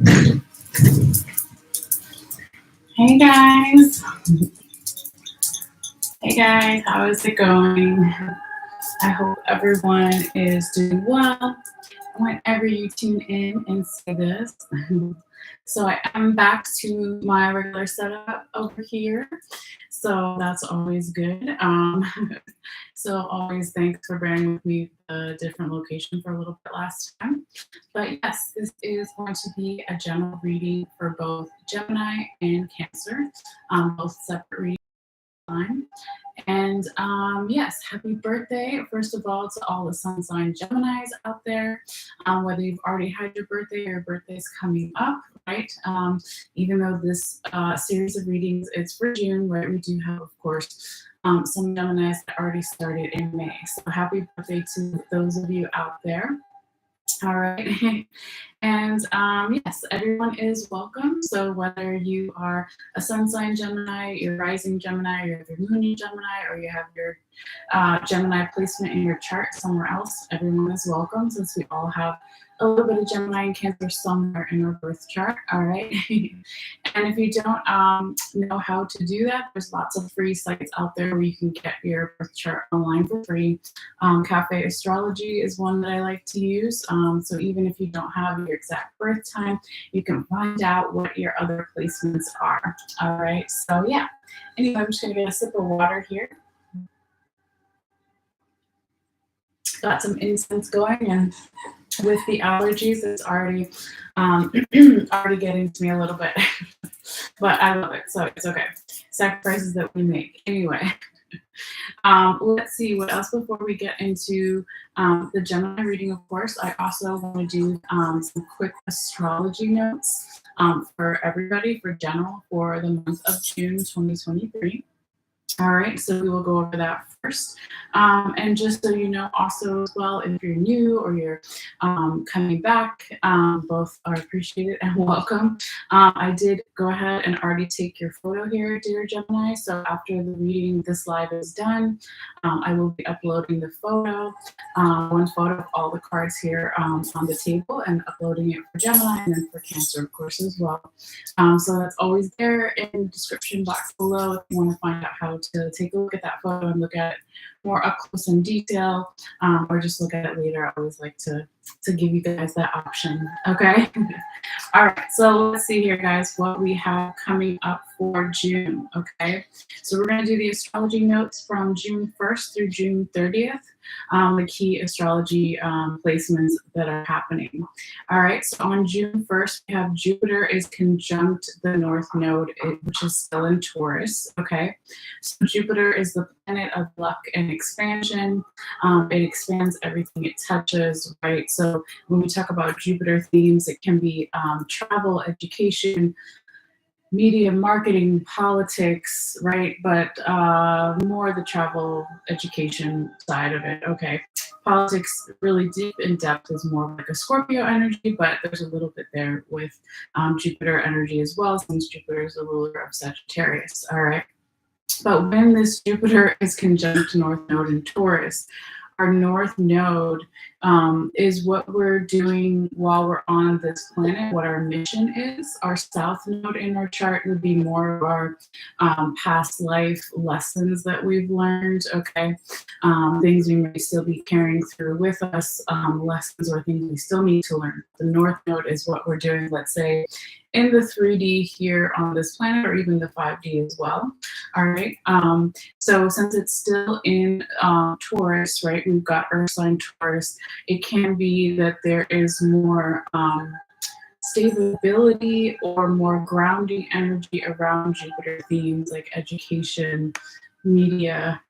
Hey guys. Hey guys, how is it going? I hope everyone is doing well whenever you tune in and see this. So I am back to my regular setup over here. So that's always good. So always thanks for bearing with me the different location for a little bit last time. But yes, this is going to be a general reading for both Gemini and Cancer, both separate readings. And yes, happy birthday, first of all, to all the Sun Sign Geminis out there. Whether you've already had your birthday or your birthday's coming up, right? Even though this series of readings is for June, right? We do have, of course, some Geminis that already started in May. So happy birthday to those of you out there. All right. And yes, everyone is welcome. So whether you are a Sun sign Gemini, your rising Gemini, or you have your moon in Gemini, or you have your Gemini placement in your chart somewhere else, everyone is welcome, since we all have a little bit of Gemini and Cancer somewhere in our birth chart. All right. And if you don't know how to do that, there's lots of free sites out there where you can get your birth chart online for free. Cafe Astrology is one that I like to use. So even if you don't have your exact birth time, you can find out what your other placements are. All right. So yeah. Anyway, I'm just gonna get a sip of water here. Got some incense going, and with the allergies, it's already already getting to me a little bit. But I love it, so it's okay. Sacrifices that we make. Anyway. Let's see what else before we get into the Gemini reading. Of course, I also want to do some quick astrology notes for everybody, for general, for the month of June 2023. All right, so we will go over that first. And just so you know, also as well, if you're new or you're coming back, both are appreciated and welcome. I did go ahead and already take your photo here, dear Gemini. So after the reading, this live is done, I will be uploading the photo, one photo of all the cards here on the table, and uploading it for Gemini and then for Cancer, of course, as well. So that's always there in the description box below if you want to find out how to take a look at that photo and look at it more up close in detail, or just look at it later. I always like to give you guys that option. Okay. All right, so let's see here, guys, what we have coming up for June. Okay, so we're going to do the astrology notes from June 1st through June 30th, the key astrology placements that are happening. All right, so on June 1st, we have Jupiter is conjunct the North Node, which is still in Taurus. Okay, so Jupiter is the planet of luck and expansion. It expands everything it touches, right? So when we talk about Jupiter themes, it can be travel, education, media, marketing, politics, right? But more the travel, education side of it. Okay, politics, really deep in depth, is more like a Scorpio energy, but there's a little bit there with Jupiter energy as well, since Jupiter is the ruler of Sagittarius. All right. But when this Jupiter is conjunct North Node in Taurus, our North Node is what we're doing while we're on this planet, what our mission is. Our South Node in our chart would be more of our past life lessons that we've learned, okay? Things we may still be carrying through with us, lessons or things we still need to learn. The North Node is what we're doing, let's say, in the 3D here on this planet, or even the 5D as well. All right. So since it's still in Taurus, right, we've got Earth sign Taurus, it can be that there is more stability or more grounding energy around Jupiter themes like education, media,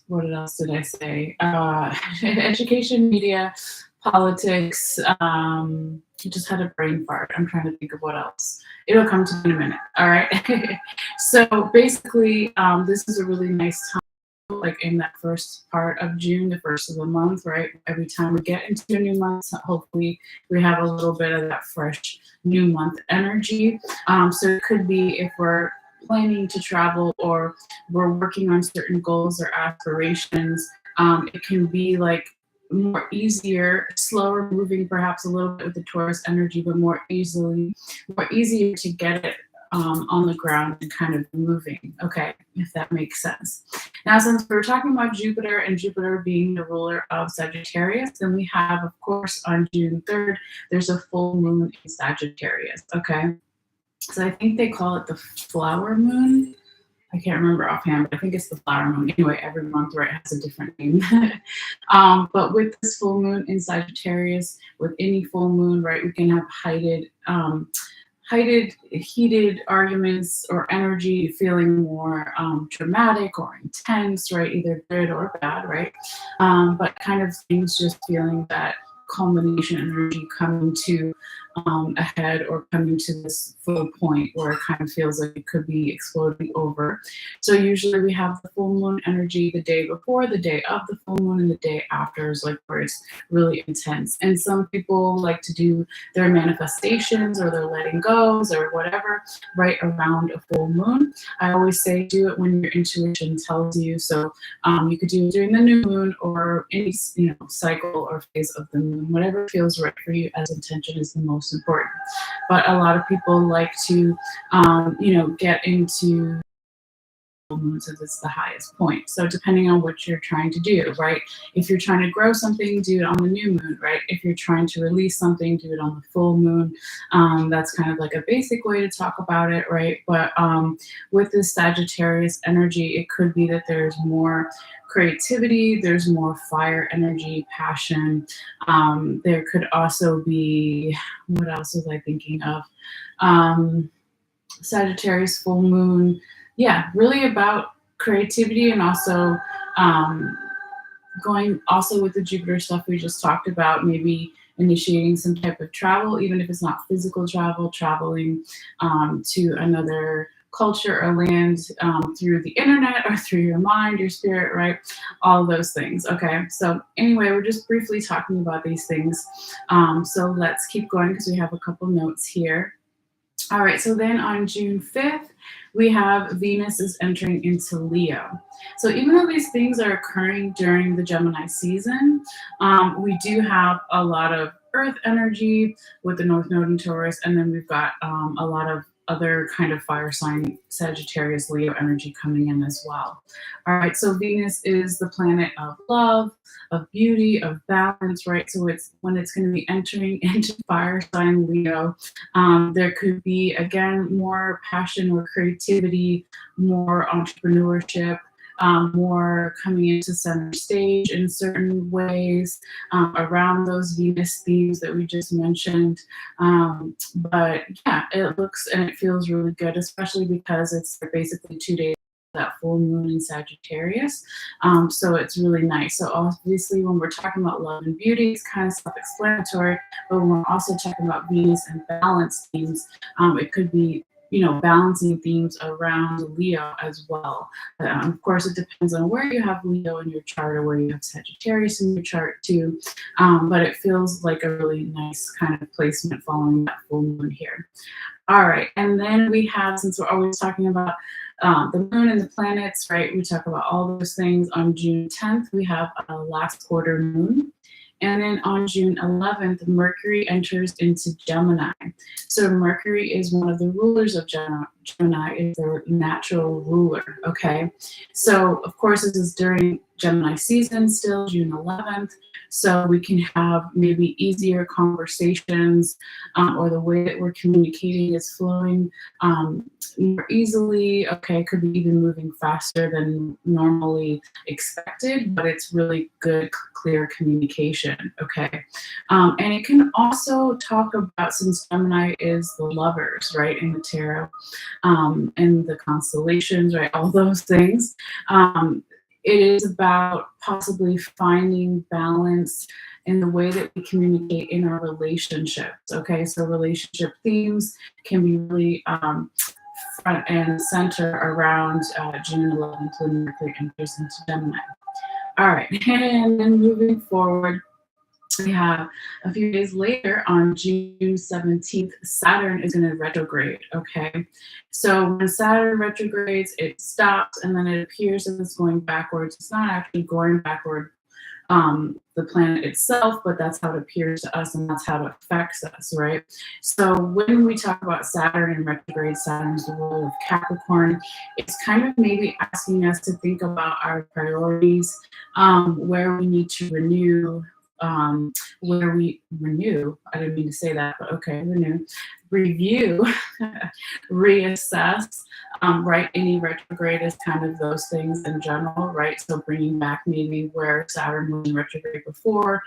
what else did I say? Education, media, politics, just had a brain fart. I'm trying to think of what else. It'll come to me in a minute. All right. So basically, this is a really nice time, like in that first part of June, the first of the month, right? Every time we get into a new month, hopefully we have a little bit of that fresh new month energy. So it could be if we're planning to travel or we're working on certain goals or aspirations, it can be like more easier, slower moving, perhaps a little bit with the Taurus energy, but more easier to get it on the ground and kind of moving. Okay, if that makes sense. Now, since we're talking about Jupiter and Jupiter being the ruler of Sagittarius, then we have, of course, on June 3rd, there's a full moon in Sagittarius. Okay, so I think they call it the flower moon. I can't remember offhand, but I think it's the flower moon. Anyway, every month, right, has a different name. But with this full moon in Sagittarius, with any full moon, right, we can have heated arguments or energy feeling more dramatic or intense, right, either good or bad, right? But kind of things just feeling that culmination energy coming to a head or coming to this full point where it kind of feels like it could be exploding over. So usually we have the full moon energy the day before, the day of the full moon, and the day after is like where it's really intense. And some people like to do their manifestations or their letting goes or whatever right around a full moon. I always say do it when your intuition tells you. So you could do it during the new moon or any cycle or phase of the moon. Whatever feels right for you as intention is the most important. But a lot of people like to get into moon since it's the highest point. So depending on what you're trying to do, right? If you're trying to grow something, do it on the new moon, right? If you're trying to release something, do it on the full moon. That's kind of like a basic way to talk about it, right? But with this Sagittarius energy, it could be that there's more creativity, there's more fire energy, passion. There could also be, what else was I thinking of? Sagittarius full moon, yeah, really about creativity and also going also with the Jupiter stuff we just talked about, maybe initiating some type of travel, even if it's not physical travel, traveling to another culture or land through the internet or through your mind, your spirit, right? All those things. Okay. So anyway, we're just briefly talking about these things. So let's keep going because we have a couple notes here. All right, so then on June 5th, we have Venus is entering into Leo. So even though these things are occurring during the Gemini season, we do have a lot of Earth energy with the North Node in Taurus, and then we've got a lot of other kind of fire sign Sagittarius Leo energy coming in as well. All right, so Venus is the planet of love, of beauty, of balance, right? So it's when it's going to be entering into fire sign Leo, there could be, again, more passion, more creativity, more entrepreneurship, more coming into center stage in certain ways around those Venus themes that we just mentioned. But yeah, it looks and it feels really good, especially because it's basically 2 days that full moon in Sagittarius. So it's really nice. So obviously when we're talking about love and beauty, it's kind of self-explanatory, but when we're also talking about Venus and balance themes, it could be balancing themes around Leo as well. Of course, it depends on where you have Leo in your chart or where you have Sagittarius in your chart too. But it feels like a really nice kind of placement following that full moon here. All right, and then we have, since we're always talking about the moon and the planets, right? We talk about all those things. On June 10th, we have a last quarter moon. And then on June 11th, Mercury enters into Gemini. So Mercury is one of the rulers of Gemini, is their natural ruler, okay? So, of course, this is during Gemini season still, June 11th. So we can have maybe easier conversations or the way that we're communicating is flowing more easily. Okay, could be even moving faster than normally expected, but it's really good, clear communication. Okay, and it can also talk about, since Gemini is the lovers, right, in the tarot, and the constellations, right, all those things. It is about possibly finding balance in the way that we communicate in our relationships. Okay, so relationship themes can be really front and center around June 11th when Mercury enters into Gemini. All right, and then moving forward, we have a few days later on June 17th, Saturn is going to retrograde, okay? So when Saturn retrogrades, it stops and then it appears as it's going backwards. It's not actually going backward. the planet itself, but that's how it appears to us and that's how it affects us, right? So when we talk about Saturn in retrograde, Saturn's the ruler of Capricorn, it's kind of maybe asking us to think about our priorities, where we need to renew, where we renew, I didn't mean to say that, but okay, renew, review, reassess, right? Any retrograde is kind of those things in general, right? So bringing back maybe where Saturn was in retrograde before,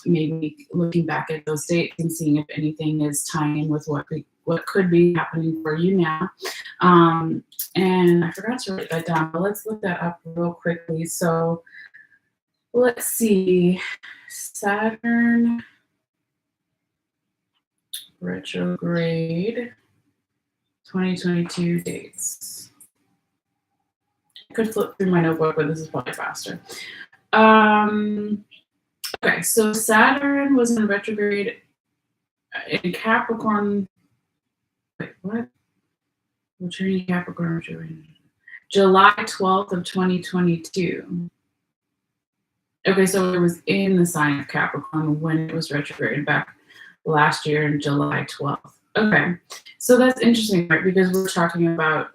maybe looking back at those dates and seeing if anything is tying in with what could be happening for you now. And I forgot to write that down, but let's look that up real quickly. So let's see, Saturn retrograde 2022 dates. I could flip through my notebook, but this is probably faster. Okay, so Saturn was in retrograde in Capricorn. Wait, what? Returning Capricorn retrograde. July 12th of 2022. Okay, so it was in the sign of Capricorn when it was retrograde back last year in July 12th. Okay, so that's interesting, right? Because we're talking about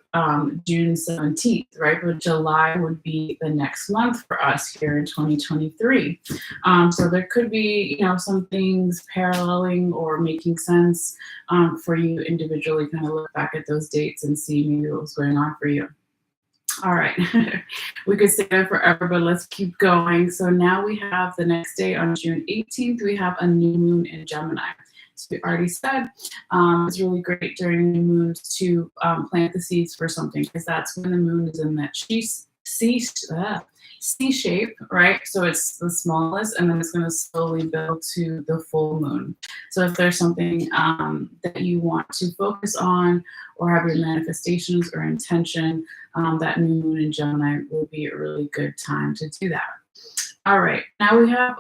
June 17th, right? But July would be the next month for us here in 2023. So there could be, some things paralleling or making sense for you individually. Kind of look back at those dates and see maybe what was going on for you. All right, we could stay there forever, but let's keep going. So now we have the next day on June 18th, we have a new moon in Gemini. So we already said it's really great during new moons to plant the seeds for something, because that's when the moon is in that C shape, right? So it's the smallest, and then it's going to slowly build to the full moon. So if there's something that you want to focus on or have your manifestations or intention, that new moon in Gemini will be a really good time to do that. All right, now we have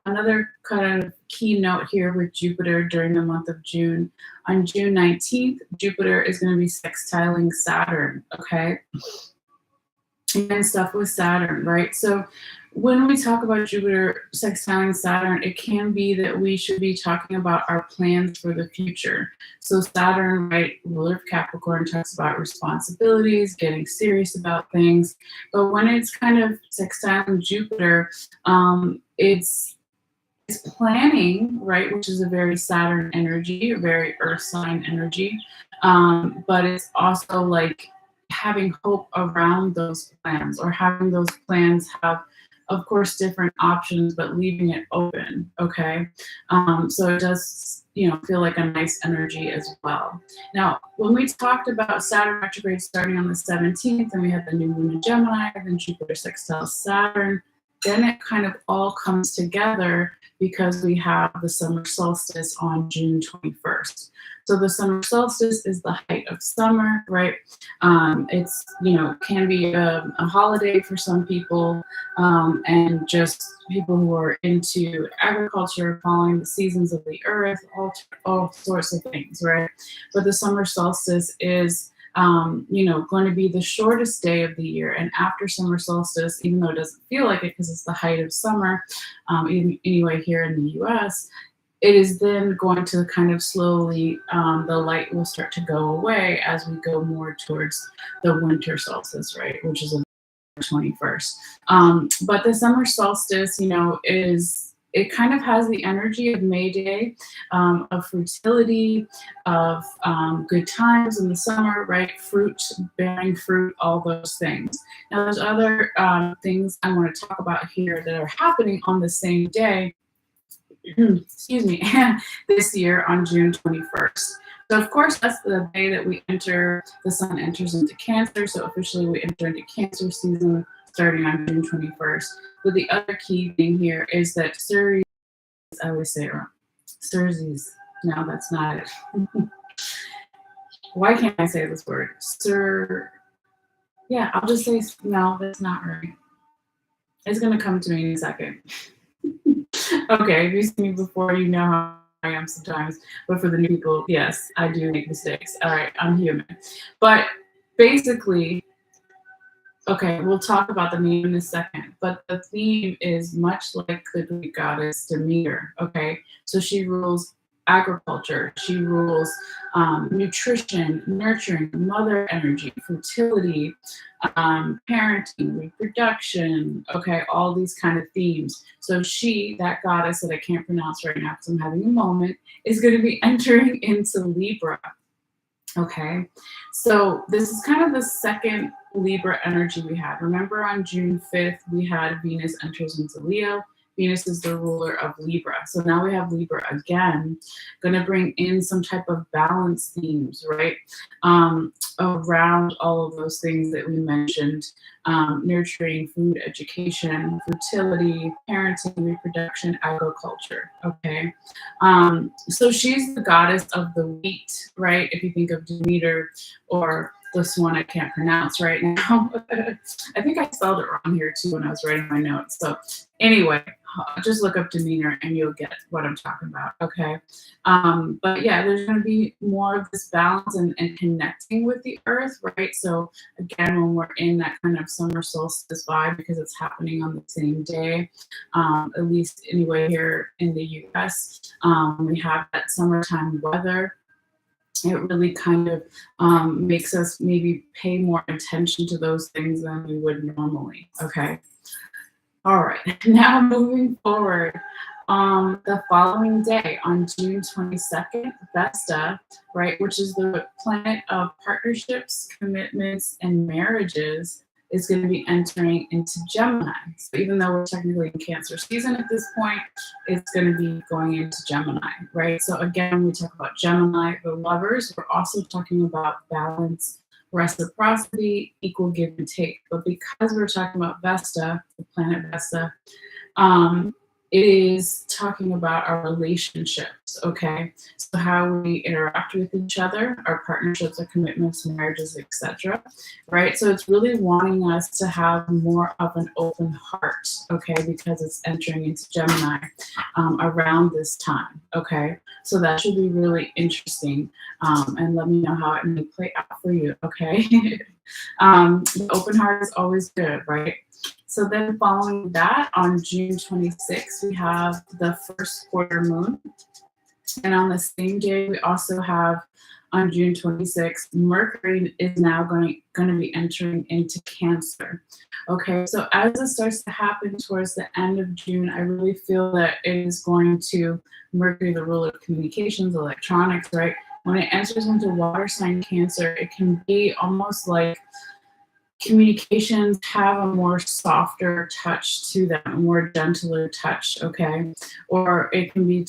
another kind of keynote here with Jupiter during the month of June. On June 19th, Jupiter is going to be sextiling Saturn, okay? And stuff with Saturn, right? So when we talk about Jupiter sextiling Saturn, it can be that we should be talking about our plans for the future. So Saturn, right, ruler of Capricorn, talks about responsibilities, getting serious about things. But when it's kind of sextiling Jupiter, it's planning, right, which is a very Saturn energy, a very Earth sign energy. But it's also like having hope around those plans, or having those plans have, of course, different options, but leaving it open, okay? So it does, feel like a nice energy as well. Now, when we talked about Saturn retrograde starting on the 17th, and we had the new moon in Gemini, then Jupiter sextiles Saturn, then it kind of all comes together because we have the summer solstice on June 21st. So the summer solstice is the height of summer, right? It's, can be a holiday for some people, and just people who are into agriculture, following the seasons of the earth, all sorts of things, right? But the summer solstice is going to be the shortest day of the year. And after summer solstice, even though it doesn't feel like it because it's the height of summer, anyway, here in the US, it is then going to kind of slowly, the light will start to go away as we go more towards the winter solstice, right, which is on the 21st. But the summer solstice, it kind of has the energy of May Day, of fertility, of good times in the summer, right? Fruit, bearing fruit, all those things. Now, there's other things I want to talk about here that are happening on the same day, excuse me, this year on June 21st. So, of course, that's the day that the sun enters into Cancer. So officially we enter into Cancer season starting on June 21st. But the other key thing here is that Ceres, I always say it wrong. Ceres. No, that's not it. Why can't I say this word? Yeah, I'll just say, no, that's not right. It's going to come to me in a second. Okay, if you've seen me before, you know how I am sometimes. But for the new people, yes, I do make mistakes. All right, I'm human. But basically, Okay, we'll talk about the name in a second, but the theme is much like the Greek goddess Demeter. Okay, so she rules agriculture, she rules nutrition, nurturing, mother energy, fertility, parenting, reproduction. Okay, all these kind of themes. So she, that goddess that I can't pronounce right now because I'm having a moment, is going to be entering into Libra. Okay, so this is kind of the second Libra energy we had. Remember on June 5th, we had Venus enters into Leo. Venus is the ruler of Libra. So now we have Libra again, going to bring in some type of balance themes, right? Around all of those things that we mentioned, nurturing, food, education, fertility, parenting, reproduction, agriculture, okay? So she's the goddess of the wheat, right? If you think of Demeter or this one I can't pronounce right now. I think I spelled it wrong here too when I was writing my notes. So anyway, just look up Demeter and you'll get what I'm talking about, okay? But yeah, there's going to be more of this balance and connecting with the earth, right? So again, when we're in that kind of summer solstice vibe, because it's happening on the same day, at least anyway here in the US, we have that summertime weather. It really kind of makes us maybe pay more attention to those things than we would normally, okay? All right, now moving forward, the following day on June 22nd, Vesta, right, which is the planet of partnerships, commitments, and marriages, is going to be entering into Gemini. So even though we're technically in Cancer season at this point, it's going to be going into Gemini, right? So again, when we talk about Gemini, the lovers, we're also talking about balance, reciprocity, equal give and take. But because we're talking about Vesta, the planet Vesta, it is talking about our relationships, okay? So how we interact with each other, our partnerships, our commitments, marriages, etc., right? So it's really wanting us to have more of an open heart, okay? Because it's entering into Gemini around this time, okay? So that should be really interesting, and let me know how it may play out for you, okay? The open heart is always good, right? So then following that, on June 26th, we have the first quarter moon. And on the same day, we also have, on June 26th, Mercury is now going to be entering into Cancer. Okay, so as it starts to happen towards the end of June, I really feel that it is going to, Mercury, the ruler of communications, electronics, right? When it enters into water sign Cancer, it can be almost like communications have a more softer touch to them, a more gentler touch, okay? Or it can be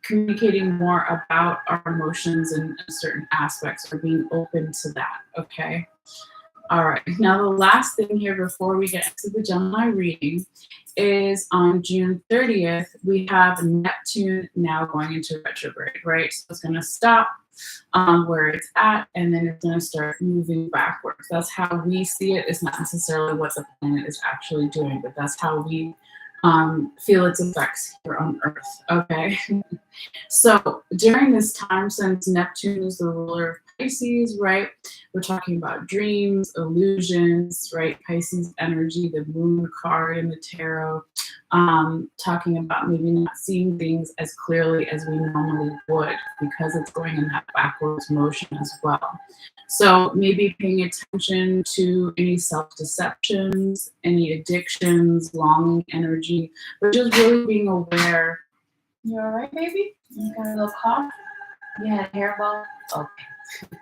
communicating more about our emotions and certain aspects, or being open to that, okay? All right, now the last thing here before we get to the Gemini reading is on June 30th, we have Neptune now going into retrograde, right? So it's going to stop where it's at, and then it's going to start moving backwards. That's how we see it. It's not necessarily what the planet is actually doing, but that's how we feel its effects here on Earth, okay? So during this time, since Neptune is the ruler of Pisces, right, we're talking about dreams, illusions, right? Pisces energy, the moon card in the tarot, talking about maybe not seeing things as clearly as we normally would because it's going in that backwards motion as well. So maybe paying attention to any self-deceptions, any addictions, longing energy, but just really being aware. You all right, baby? You got a little cough? You had a hairball? Okay.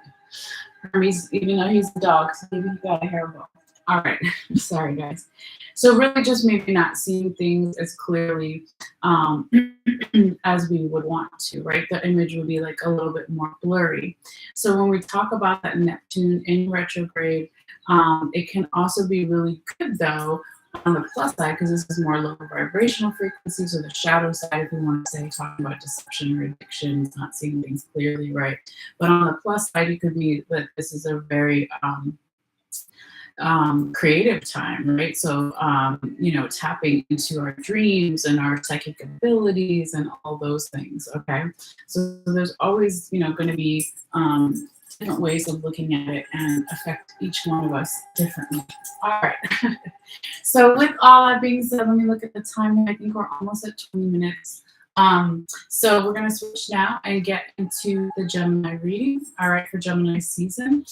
Hermes, even though he's a dog, so maybe he got a hairball. All right. Sorry, guys. So really just maybe not seeing things as clearly as we would want to, right? The image would be like a little bit more blurry. So when we talk about that Neptune in retrograde, it can also be really good, though, on the plus side, because this is more low vibrational frequencies, or the shadow side, if we want to say, talking about deception or addictions, not seeing things clearly, right? But on the plus side, it could be that this is a very creative time, right? So, tapping into our dreams and our psychic abilities and all those things, okay? So there's always, going to be different ways of looking at it and affect each one of us differently. All right. So with all that being said, let me look at the time. I think we're almost at 20 minutes. So we're going to switch now and get into the Gemini readings, all right, for Gemini season.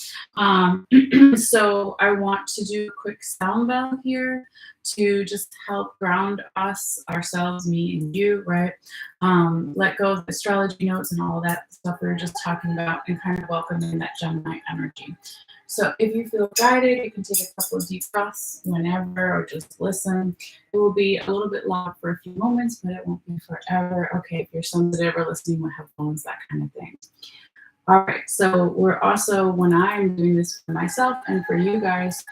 So I want to do a quick sound bell here to just help ground us, ourselves, me and you, right? Let go of the astrology notes and all of that stuff we were just talking about and kind of welcome in that Gemini energy. So if you feel guided, you can take a couple of deep breaths whenever or just listen. It will be a little bit loud for a few moments, but it won't be forever. Okay, if you're sensitive or listening with headphones, that kind of thing. All right, so we're also, when I'm doing this for myself and for you guys,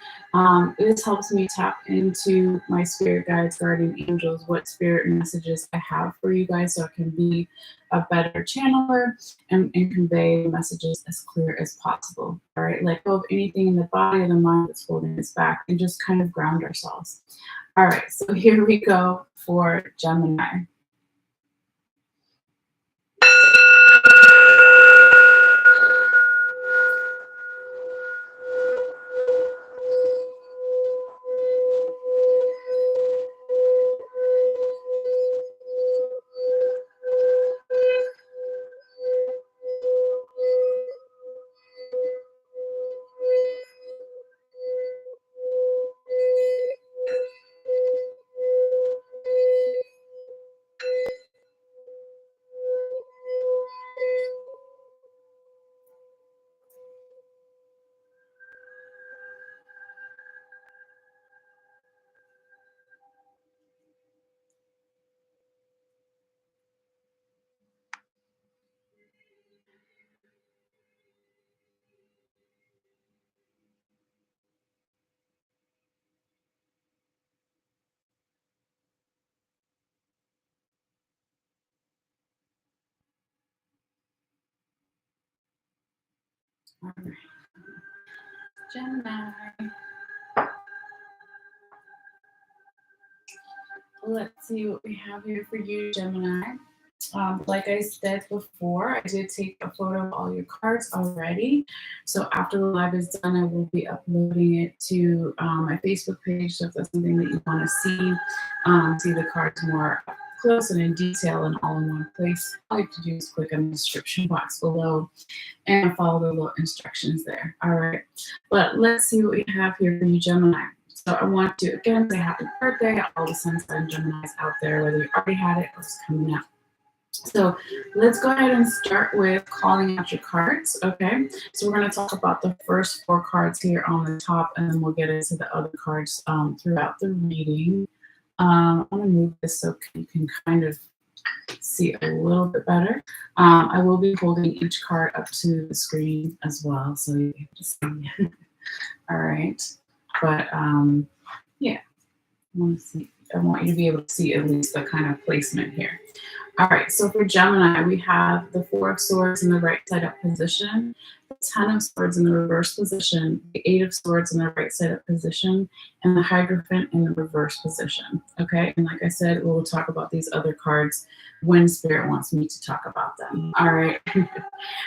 this helps me tap into my spirit guides, guardian angels, what spirit messages I have for you guys so I can be a better channeler and convey messages as clear as possible. All right, let go of anything in the body or the mind that's holding us back and just kind of ground ourselves. All right, so here we go for Gemini. All right. Gemini. Let's see what we have here for you, Gemini. Like I said before, I did take a photo of all your cards already. So after the live is done, I will be uploading it to my Facebook page. So if that's something that you want to see the cards more up close and in detail and all in one place, all you have to do is click on the description box below and follow the little instructions there. All right, but let's see what we have here for you, Gemini. So I want to again say happy birthday, all the Sun Sign Geminis out there, whether you already had it or it's coming up. So let's go ahead and start with calling out your cards, okay? So we're going to talk about the first 4 cards here on the top, and then we'll get into the other cards throughout the reading. I'm going to move this so you can kind of see a little bit better. I will be holding each card up to the screen as well, so you can just see. All right, but yeah, I want you to be able to see at least the kind of placement here. All right, so for Gemini, we have the 4 of Swords in the right side up position, the 10 of Swords in the reverse position, the 8 of Swords in the right side up position, and the Hierophant in the reverse position. Okay, and like I said, we'll talk about these other cards when Spirit wants me to talk about them. All right,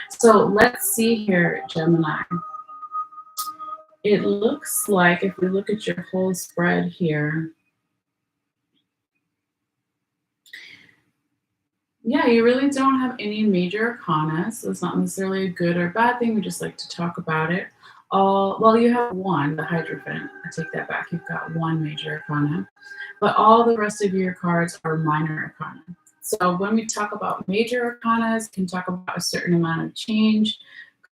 so let's see here, Gemini. It looks like if we look at your whole spread here, yeah, you really don't have any major arcana, so it's not necessarily a good or bad thing. We just like to talk about it. Well, you have one, the Hierophant. I take that back. You've got one major arcana, but all the rest of your cards are minor arcana. So when we talk about major arcanas, we can talk about a certain amount of change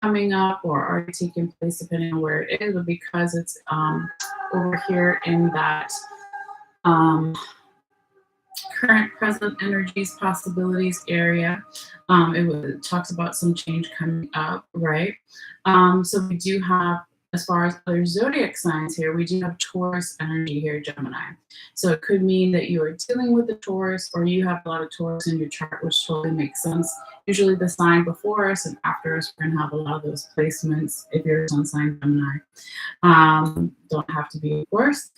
coming up or already taking place, depending on where it is, but because it's over here in that current present energies possibilities area, it talks about some change coming up, right? So we do have, as far as other zodiac signs here, we do have Taurus energy here, Gemini. So it could mean that you are dealing with a Taurus, or you have a lot of Taurus in your chart, which totally makes sense. Usually the sign before us and after us, we're going to have a lot of those placements if you're a Sun Sign Gemini. Don't have to be, of course.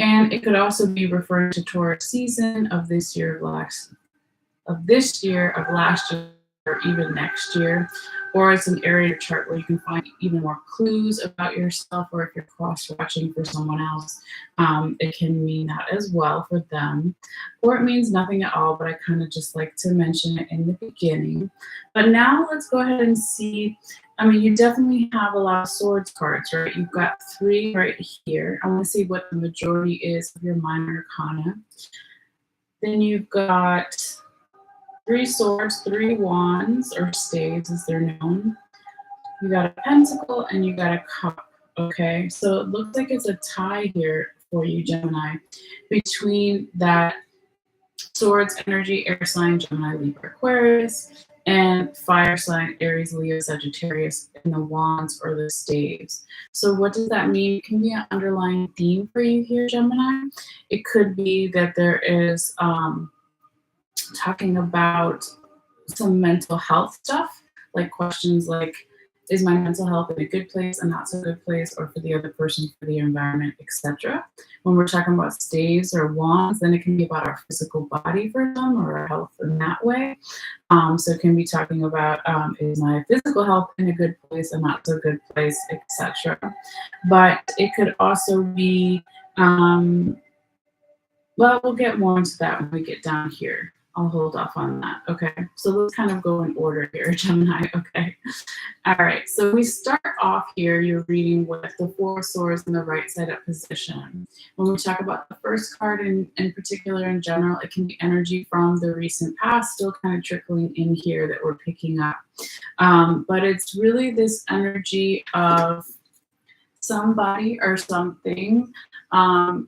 And it could also be referring to Taurus season of this year, of last year, or even next year. or it's an area of your chart where you can find even more clues about yourself, or if you're cross-watching for someone else, it can mean that as well for them. Or it means nothing at all, but I kind of just like to mention it in the beginning. But now let's go ahead and see. I mean, you definitely have a lot of swords cards, right? You've got 3 right here. I want to see what the majority is of your minor arcana. Then you've got 3 swords, 3 wands, or staves as they're known. You got a pentacle and you got a cup. Okay, so it looks like it's a tie here for you, Gemini, between that swords energy, air sign, Gemini, Libra, Aquarius, and fire sign, Aries, Leo, Sagittarius, and the wands or the staves. So what does that mean? It can be an underlying theme for you here, Gemini. It could be that there is talking about some mental health stuff, like questions like, is my mental health in a good place, a not so good place, or for the other person, for the environment, etc. When we're talking about staves or wands, then it can be about our physical body for some, or our health in that way. So it can be talking about, is my physical health in a good place, a not so good place, etc. But it could also be, well, we'll get more into that when we get down here. I'll hold off on that. Okay, so let's kind of go in order here, Gemini. Okay, all right, so we start off here, you're reading with the 4 swords in the right side up position. When we talk about the first card in particular, in general, it can be energy from the recent past, still kind of trickling in here that we're picking up. But it's really this energy of somebody or something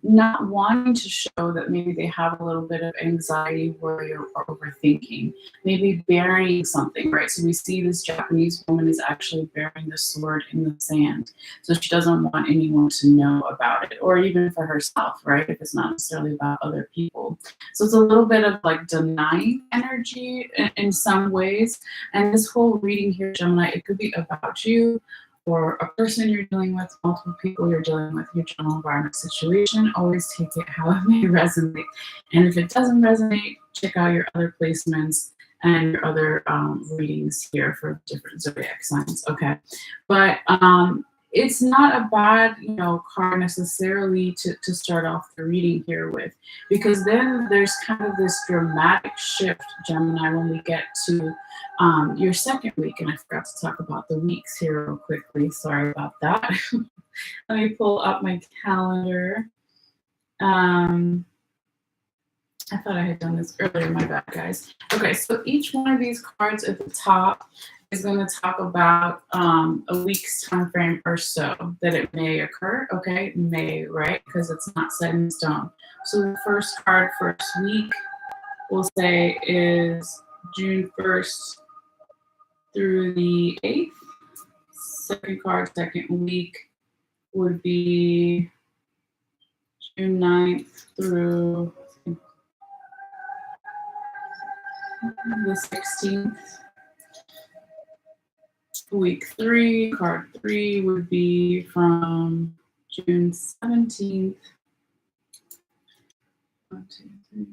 not wanting to show that maybe they have a little bit of anxiety, worry, or overthinking, maybe burying something, right? So we see this Japanese woman is actually burying the sword in the sand. So she doesn't want anyone to know about it, or even for herself, right? If it's not necessarily about other people. So it's a little bit of like denying energy in some ways. And this whole reading here, Gemini, it could be about you, or a person you're dealing with, multiple people you're dealing with, your general environment situation. Always take it how it may resonate. And if it doesn't resonate, check out your other placements and your other readings here for different zodiac signs. Okay, but it's not a bad, card necessarily to start off the reading here with, because then there's kind of this dramatic shift, Gemini, when we get to your second week. And I forgot to talk about the weeks here real quickly. Sorry about that. Let me pull up my calendar. I thought I had done this earlier, my bad, guys. Okay, so each one of these cards at the top is going to talk about a week's time frame or so that it may occur. Okay, may, right? Because it's not set in stone. So the first card, first week, we'll say is June 1st through the 8th. Second card, second week, would be June 9th through the 16th. Week 3, card 3 would be from June 17th. 1, 2, 3,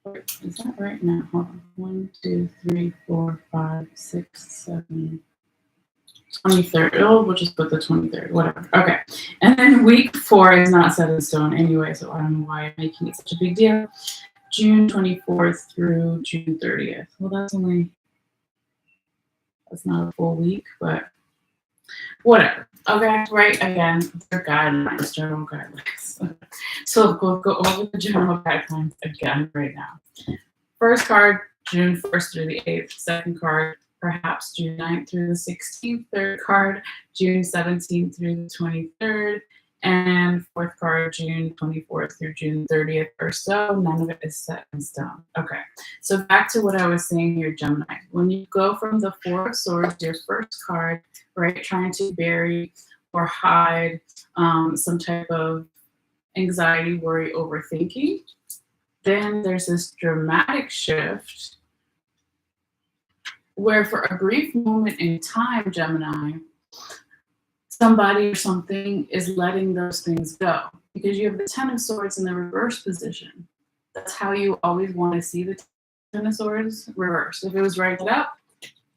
4, 6. Is that right now? Hold on. 1, 2, 3, 4, 5, 6, 7, 23rd. Oh, we'll just put the 23rd, whatever. Okay. And then week 4 is not set in stone anyway, so I don't know why I'm making it such a big deal. June 24th through June 30th. Well, that's not a full week, but whatever. Okay, right, again, they're guidelines, general guidelines. So we'll go over the general guidelines again right now. First card, June 1st through the 8th. Second card, perhaps June 9th through the 16th. Third card, June 17th through the 23rd. And fourth card, June 24th through June 30th or so. None of it is set in stone. Okay, so back to what I was saying here, Gemini. When you go from the 4 of Swords, your first card, right, trying to bury or hide some type of anxiety, worry, overthinking, then there's this dramatic shift where for a brief moment in time, Gemini, somebody or something is letting those things go, because you have the 10 of Swords in the reverse position. That's how you always want to see the Ten of Swords reversed. If it was right up,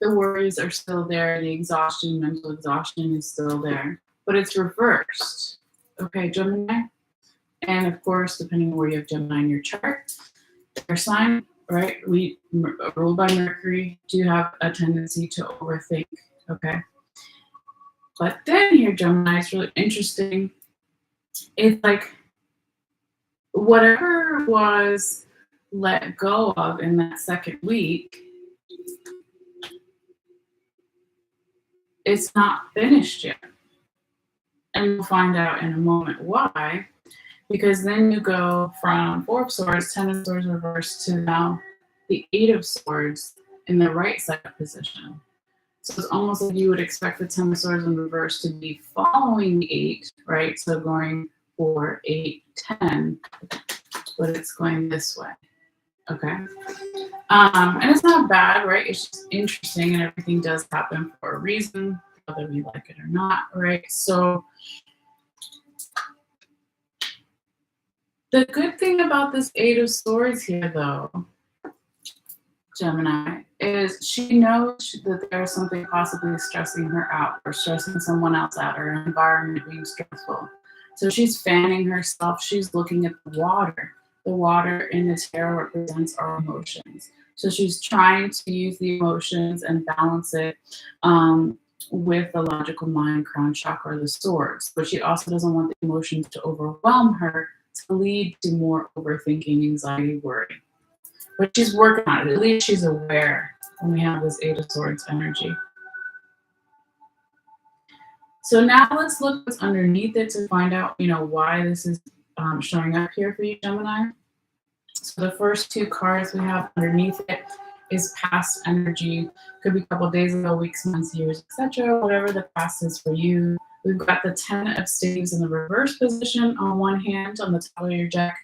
the worries are still there. The exhaustion, mental exhaustion is still there, but it's reversed. Okay, Gemini. And of course, depending on where you have Gemini in your chart, their sign, right? We ruled by Mercury do have a tendency to overthink. Okay. But then here, Gemini is really interesting. It's like whatever was let go of in that second week, it's not finished yet. And we'll find out in a moment why. Because then you go from Four of Swords, Ten of Swords reversed to now the Eight of Swords in the right side position. So it's almost like you would expect the Ten of Swords in reverse to be following the 8, right? So going 4, 8, 10, but it's going this way. Okay. And it's not bad, right? It's just interesting, and everything does happen for a reason, whether we like it or not, right? So the good thing about this Eight of Swords here, though, Gemini, is she knows that there's something possibly stressing her out or stressing someone else out or her environment being stressful. So she's fanning herself. She's looking at the water. The water in the tarot represents our emotions. So she's trying to use the emotions and balance it with the logical mind, crown chakra, the swords. But she also doesn't want the emotions to overwhelm her to lead to more overthinking, anxiety, worry. But she's working on it. At least she's aware when we have this Eight of Swords energy. So now let's look what's underneath it to find out, why this is showing up here for you, Gemini. So the first two cards we have underneath it is past energy. Could be a couple of days ago, weeks, months, years, etc. Whatever the past is for you. We've got the 10 of Staves in the reverse position on one hand on the top of your deck.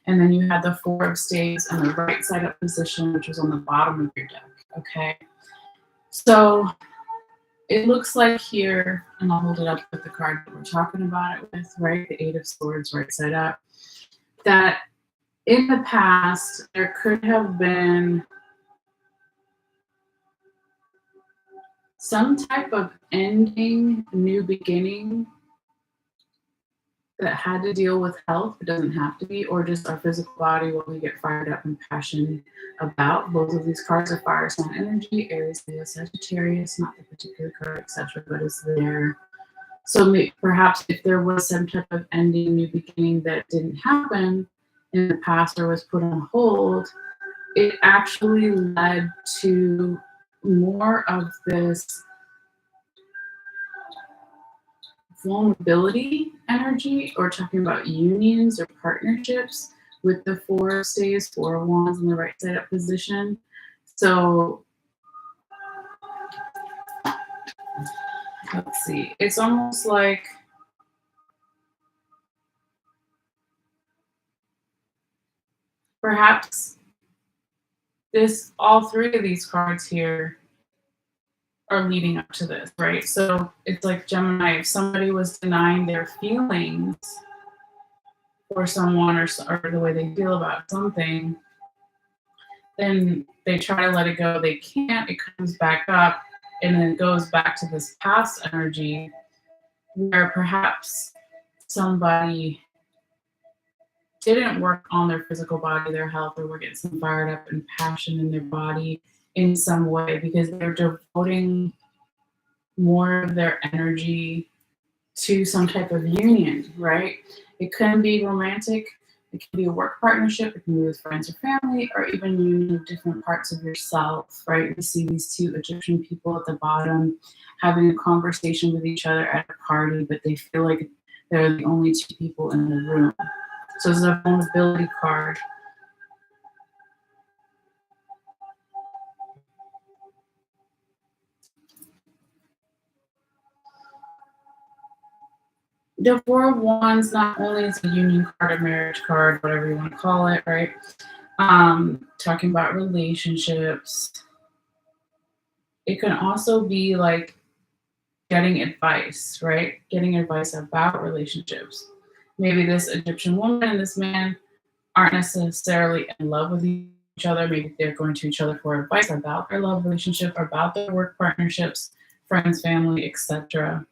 And then you had the 4 of Staves in the right side up position, which was on the bottom of your deck. Okay. So it looks like here, and I'll hold it up with the card that we're talking about it with, right? The 8 of Swords right side up. That in the past, there could have been some type of ending, new beginning that had to deal with health. It doesn't have to be, or just our physical body, what we get fired up and passionate about. Both of these cards are fire sign energy, Aries, Leo, Sagittarius, not the particular card, etc., but it's there. So perhaps if there was some type of ending, new beginning that didn't happen in the past or was put on hold, it actually led to more of this vulnerability energy, or talking about unions or partnerships with the 4 of Staves, 4 of Wands in the right side up position. So let's see. It's almost like perhaps all 3 of these cards here are leading up to this, right? So it's like Gemini, if somebody was denying their feelings for someone or the way they feel about something, then they try to let it go. They can't. It comes back up, and then it goes back to this past energy where perhaps somebody didn't work on their physical body, their health, or were getting some fired up and passion in their body in some way because they're devoting more of their energy to some type of union, right? It can be romantic, it can be a work partnership, it can be with friends or family, or even union of different parts of yourself, right? We see these 2 Egyptian people at the bottom having a conversation with each other at a party, but they feel like they're the only 2 people in the room. So it's a vulnerability card. The 4 of Wands not only is a union card, a marriage card, whatever you want to call it, right? Talking about relationships. It can also be like getting advice, right? Getting advice about relationships. Maybe this Egyptian woman and this man aren't necessarily in love with each other. Maybe they're going to each other for advice about their love relationship, about their work partnerships, friends, family, etc.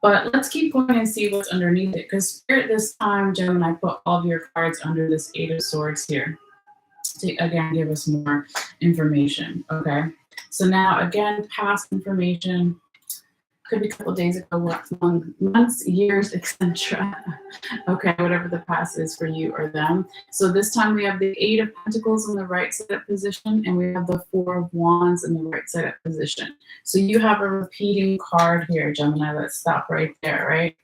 But let's keep going and see what's underneath it, because Spirit this time, Gemini, put all of your cards under this Eight of Swords here to, again, give us more information, okay? So now, again, past information, could be a couple days ago, months, years, etc. Okay, whatever the past is for you or them. So this time we have the Eight of Pentacles in the right side up position, and we have the Four of Wands in the right side up position. So you have a repeating card here, Gemini. Let's stop right there, right?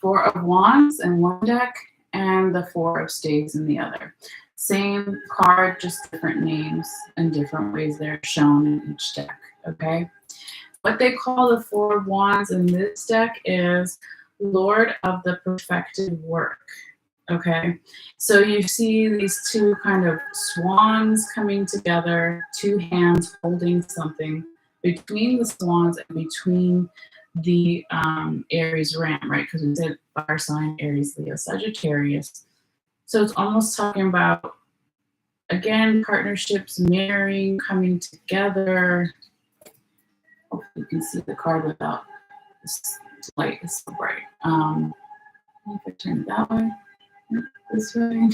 Four of Wands in one deck, and the Four of Spades in the other. Same card, just different names and different ways they're shown in each deck, okay? What they call the Four of Wands in this deck is Lord of the Perfected Work, okay? So you see these two kind of swans coming together, two hands holding something between the swans and between the Aries ram, right? Because we said fire sign, Aries, Leo, Sagittarius. So it's almost talking about, again, partnerships, marrying, coming together. Hopefully you can see the card without this light is so bright. If I turn it that way, this way.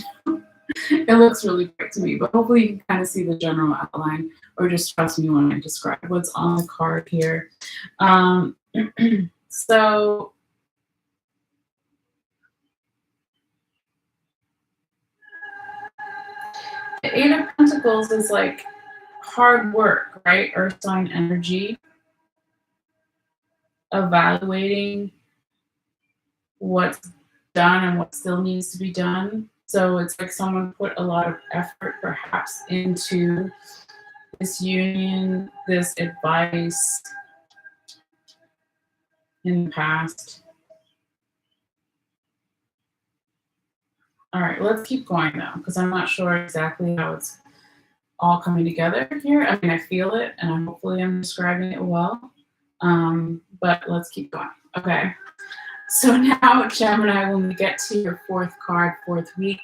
It looks really bright to me, but hopefully you can kind of see the general outline, or just trust me when I describe what's on the card here. So the Eight of Pentacles is like hard work, right? Earth sign energy, evaluating what's done and what still needs to be done. So it's like someone put a lot of effort perhaps into this union, this advice in the past. All right, let's keep going though, because I'm not sure exactly how it's all coming together here. I mean, I feel it, and hopefully I'm describing it well. But let's keep going. Okay. So now, Gemini, when we get to your fourth card, fourth week,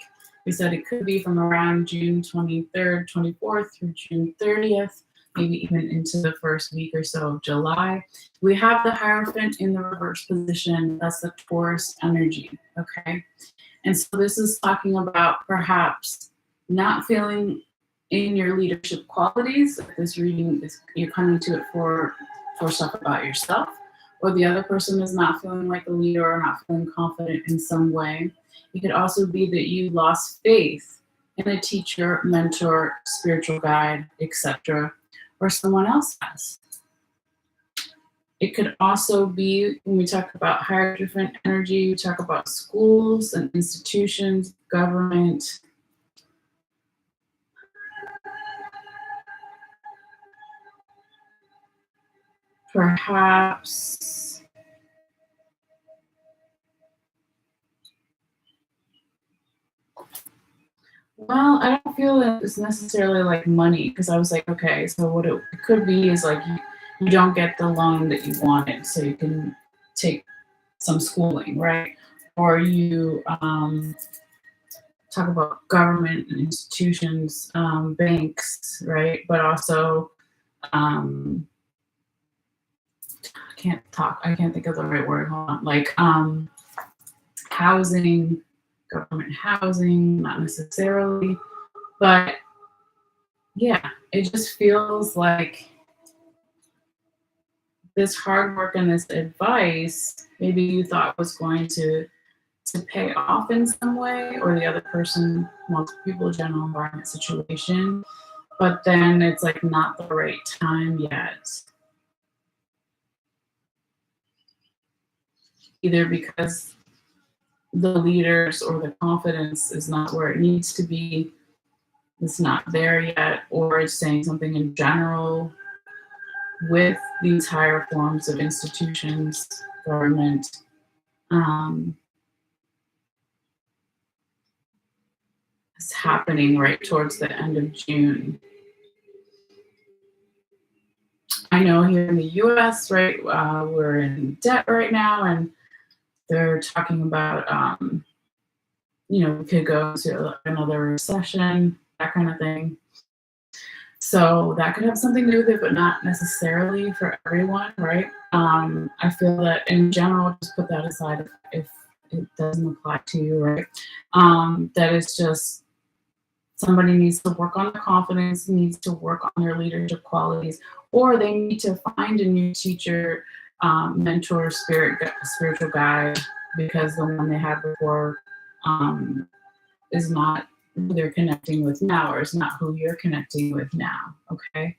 we said it could be from around June 23rd, 24th through June 30th, maybe even into the first week or so of July. We have the Hierophant in the reverse position. That's the Taurus energy, okay? And so this is talking about perhaps not feeling in your leadership qualities. If this reading is, you're coming to it for stuff about yourself, or the other person is not feeling like a leader or not feeling confident in some way. It could also be that you lost faith in a teacher, mentor, spiritual guide, etc., or someone else has. It could also be, when we talk about Hierophant energy, we talk about schools and institutions, government. Perhaps well, I don't feel that it's necessarily like money, because I was like, okay, so what it could be is like you don't get the loan that you wanted, so you can take some schooling, right? Or you talk about government and institutions, banks, right? But also, I can't think of the right word. Hold on. Like housing, government housing, not necessarily, but yeah, it just feels like this hard work and this advice, maybe you thought was going to pay off in some way, or the other person, multiple people, general environment situation, but then it's like not the right time yet. Either because the leaders or the confidence is not where it needs to be, it's not there yet, or it's saying something in general with these higher forms of institutions, government. It's happening right towards the end of June. I know here in the US, right, we're in debt right now, and they're talking about, we could go to another recession. that kind of thing. So that could have something to do with it, but not necessarily for everyone, right? I feel that in general, just put that aside if it doesn't apply to you, right? That it's just somebody needs to work on their confidence, needs to work on their leadership qualities, or they need to find a new teacher, mentor, spiritual guide, because the one they had before is not who they're connecting with now, or is not who you're connecting with now. Okay.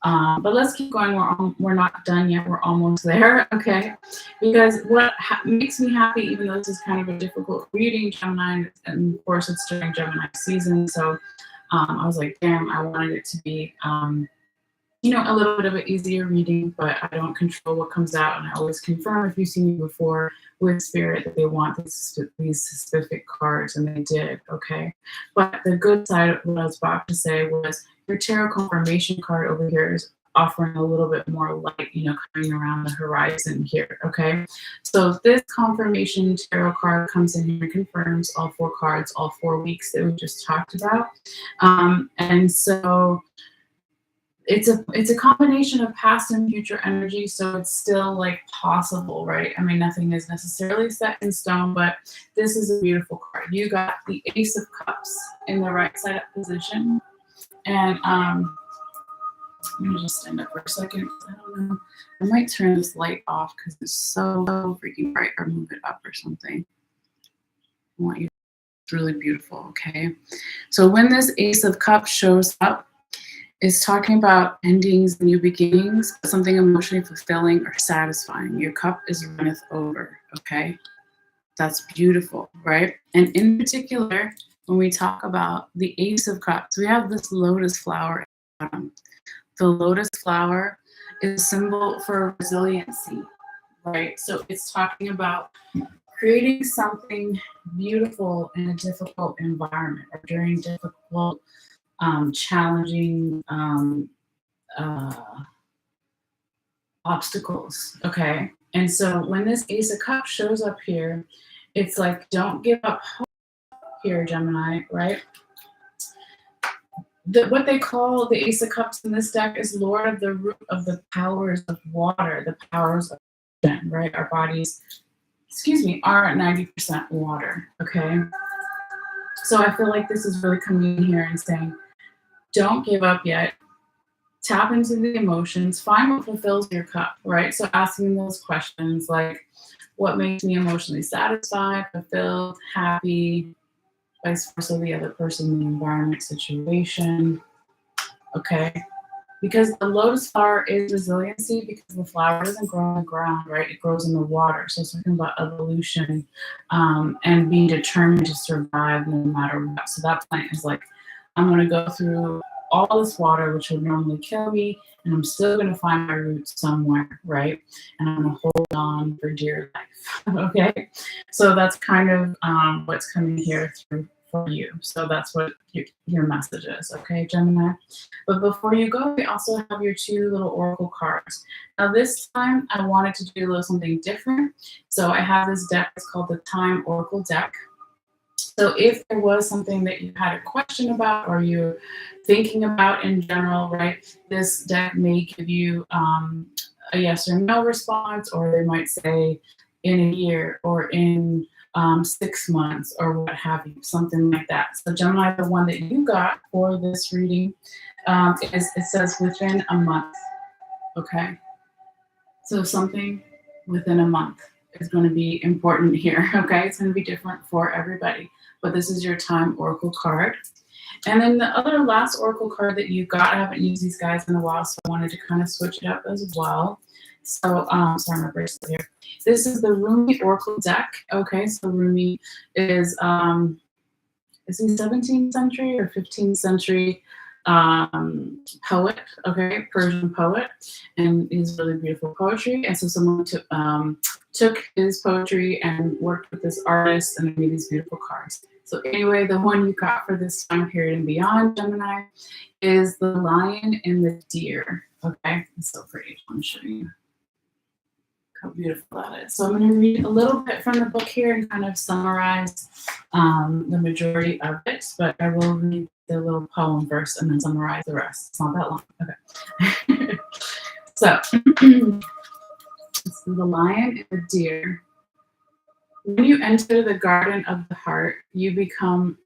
But let's keep going. We're not done yet. We're almost there. Okay. Because what makes me happy, even though this is kind of a difficult reading, Gemini, and of course it's during Gemini season. So I was like, damn, I wanted it to be, a little bit of an easier reading, but I don't control what comes out. And I always confirm if you've seen me before with Spirit that they want these specific cards, and they did, okay? But the good side of what I was about to say was your tarot confirmation card over here is offering a little bit more light, coming around the horizon here, okay? So this confirmation tarot card comes in here and confirms all 4 cards, all 4 weeks that we just talked about. And so it's a combination of past and future energy, so it's still like possible, right? I mean, nothing is necessarily set in stone, but this is a beautiful card. You got the Ace of Cups in the right side up position, and let me just stand up for a second. I don't know. I might turn this light off because it's so freaking bright, or move it up or something. I want you. It's really beautiful. Okay, so when this Ace of Cups shows up, is talking about endings, new beginnings, something emotionally fulfilling or satisfying. Your cup is runneth over, okay? That's beautiful, right? And in particular, when we talk about the Ace of Cups, we have this lotus flower at the bottom. The lotus flower is a symbol for resiliency, right? So it's talking about creating something beautiful in a difficult environment, or during difficult, challenging obstacles, okay? And so when this Ace of Cups shows up here, it's like, don't give up hope here, Gemini, right? What they call the Ace of Cups in this deck is Lord of the Root of the powers of water, the powers of ocean, right? Our bodies, are 90% water, okay? So I feel like this is really coming in here and saying, don't give up yet. Tap into the emotions, find what fulfills your cup, right? So asking those questions like, what makes me emotionally satisfied, fulfilled, happy, vice versa, the other person, the environment, situation, okay? Because the lotus flower is resiliency, because the flower doesn't grow on the ground, right? It grows in the water. So it's talking about evolution, and being determined to survive no matter what. So that plant is like, I'm going to go through all this water, which would normally kill me, and I'm still going to find my roots somewhere, right? And I'm going to hold on for dear life, okay? So that's kind of what's coming here through for you. So that's what your message is, okay, Gemini? But before you go, we also have your 2 little oracle cards. Now this time, I wanted to do a little something different. So I have this deck, it's called the Time Oracle deck. So if there was something that you had a question about, or you're thinking about in general, right, this deck may give you a yes or no response, or they might say in a year, or in 6 months, or what have you, something like that. So Gemini, the one that you got for this reading, it says within a month, okay? So something within a month is going to be important here, okay? It's going to be different for everybody, but this is your Time Oracle card. And then the other last Oracle card that you got, I haven't used these guys in a while, so I wanted to kind of switch it up as well. So, sorry, my bracelet here. This is the Rumi Oracle deck, okay? So Rumi is he 17th century or 15th century poet, okay, Persian poet, and he's really beautiful poetry. And so someone took his poetry and worked with this artist and made these beautiful cards. So anyway, the one you got for this time period and beyond, Gemini, is the lion and the deer. Okay, it's so pretty. I'm showing you how beautiful that is. So I'm going to read a little bit from the book here and kind of summarize the majority of it, but I will read the little poem first and then summarize the rest. It's not that long. Okay. So, the lion and the deer. When you enter the garden of the heart, you become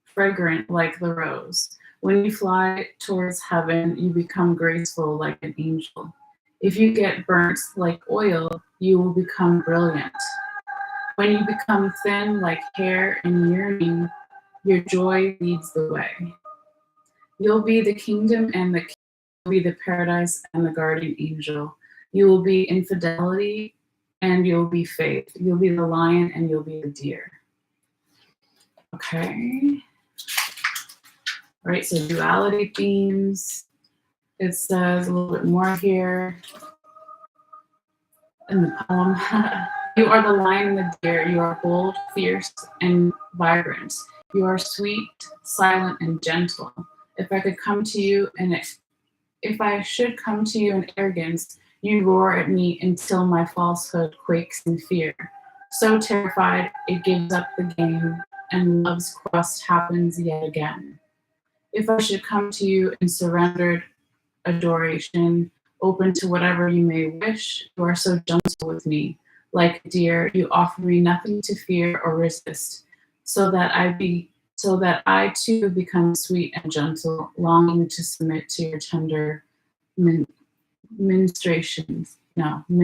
fragrant like the rose. When you fly towards heaven, you become graceful like an angel. If you get burnt like oil, you will become brilliant. When you become thin like hair and yearning, your joy leads the way. You'll be the kingdom and the king will be the paradise and the guardian angel. You will be infidelity and you'll be faith. You'll be the lion and you'll be the deer. Okay. All right, so duality themes. It says a little bit more here in the poem. You are the lion and the deer. You are bold, fierce, and vibrant. You are sweet, silent, and gentle. If I could come to you and if I should come to you in arrogance, you roar at me until my falsehood quakes in fear. So terrified, it gives up the game, and love's quest happens yet again. If I should come to you in surrendered adoration, open to whatever you may wish, you are so gentle with me. Like a deer, you offer me nothing to fear or resist, so that I too become sweet and gentle, longing to submit to your tender ministrations. No, I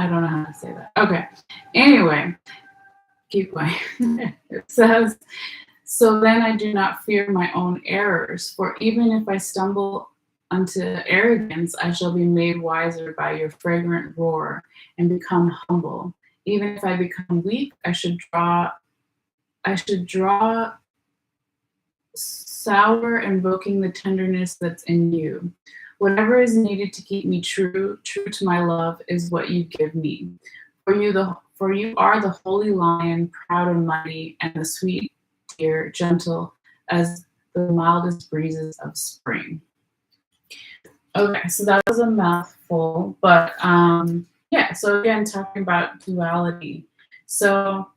don't know how to say that. Okay. Anyway, keep going. It says, so then I do not fear my own errors, for even if I stumble unto arrogance, I shall be made wiser by your fragrant roar and become humble. Even if I become weak, I should draw sour, invoking the tenderness that's in you. Whatever is needed to keep me true to my love is what you give me. For you are the holy lion, proud and mighty, and the sweet deer, gentle as the mildest breezes of spring. Okay, so that was a mouthful, but yeah, so again, talking about duality. So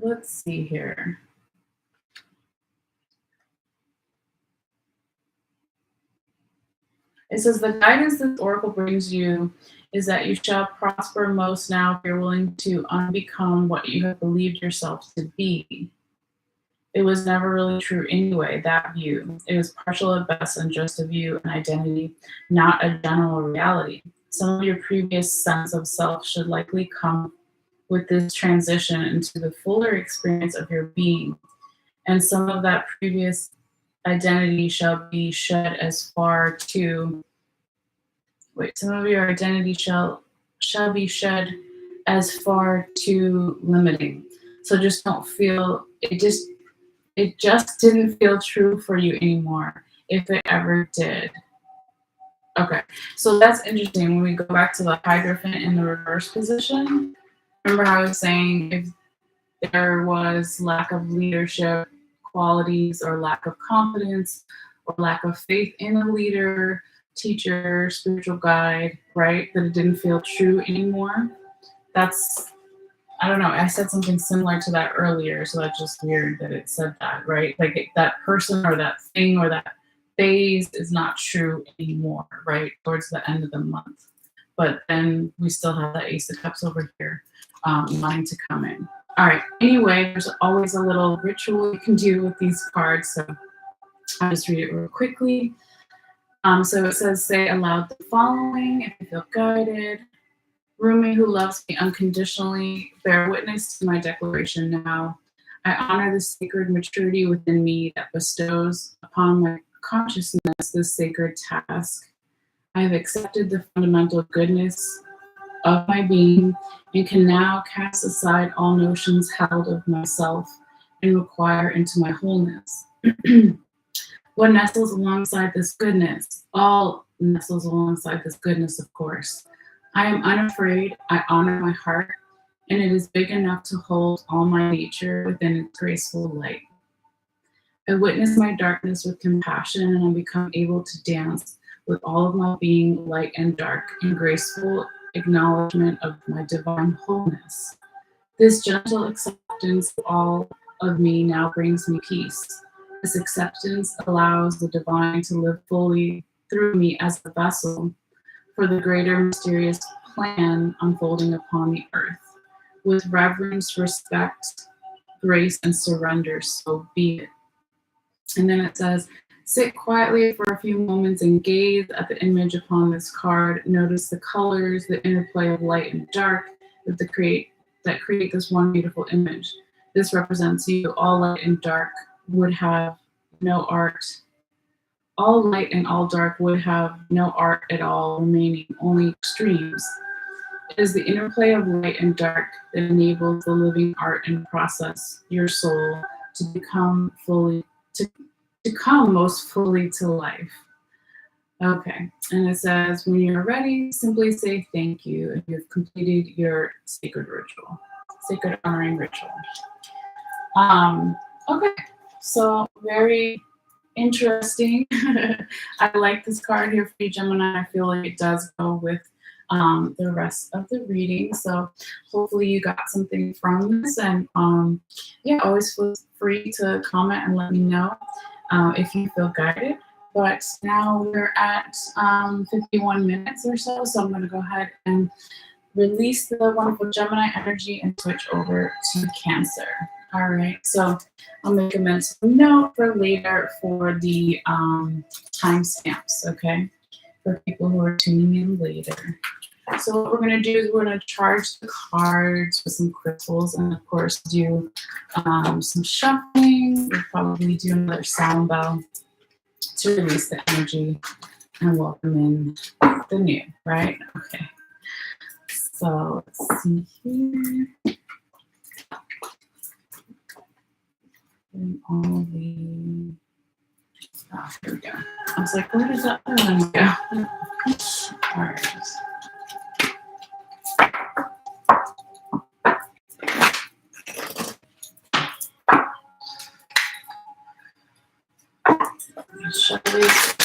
let's see here. It says, the guidance this oracle brings you is that you shall prosper most now if you're willing to unbecome what you have believed yourself to be. It was never really true anyway, that view. It was partial at best and just a view, an identity, not a general reality. Some of your previous sense of self should likely come with this transition into the fuller experience of your being, and some of that previous identity shall be shed as far to some of your identity shall be shed as far too limiting. So just don't feel it just didn't feel true for you anymore, if it ever did. Okay, so that's interesting. When we go back to the Hierophant in the reverse position, remember how I was saying if there was lack of leadership qualities or lack of confidence or lack of faith in a leader, teacher, spiritual guide, right, that it didn't feel true anymore. That's, I don't know, I said something similar to that earlier, so that's just weird that it said that, right? Like that person or that thing or that phase is not true anymore, right, towards the end of the month. But then we still have that Ace of Cups over here wanting to come in. All right, anyway, there's always a little ritual you can do with these cards, so I'll just read it real quickly. So it says, say aloud the following if you feel guided. Rumi, who loves me unconditionally, bear witness to my declaration now. I honor the sacred maturity within me that bestows upon my consciousness this sacred task. I have accepted the fundamental goodness of my being and can now cast aside all notions held of myself and require into my wholeness. What nestles alongside this goodness? All nestles alongside this goodness, of course. I am unafraid, I honor my heart, and it is big enough to hold all my nature within its graceful light. I witness my darkness with compassion, and I become able to dance with all of my being, light and dark, in graceful acknowledgement of my divine wholeness. This gentle acceptance of all of me now brings me peace. This acceptance allows the divine to live fully through me as a vessel for the greater mysterious plan unfolding upon the earth. With reverence, respect, grace, and surrender, so be it. And then it says, sit quietly for a few moments and gaze at the image upon this card. Notice the colors, the interplay of light and dark that create this one beautiful image. This represents you. All light and dark would have no art. All light and all dark would have no art at all, remaining only extremes. It is the interplay of light and dark that enables the living art and process your soul to become to come most fully to life. Okay, and it says, when you're ready, simply say thank you if you've completed your sacred honoring ritual. Okay, so very interesting. I like this card here for you, Gemini. I feel like it does go with the rest of the reading. So hopefully you got something from this. And yeah, always feel free to comment and let me know if you feel guided. But now we're at 51 minutes or so. So I'm going to go ahead and release the wonderful Gemini energy and switch over to Cancer. All right, so I'll make a mental note for later for the timestamps, okay, for people who are tuning in later. So what we're going to do is we're going to charge the cards with some crystals and, of course, do some shuffling. We'll probably do another sound bell to release the energy and welcome in the new, right? Okay. So let's see here. And all the, here we go. I was like, where does that other one go? All right. Shuffle these.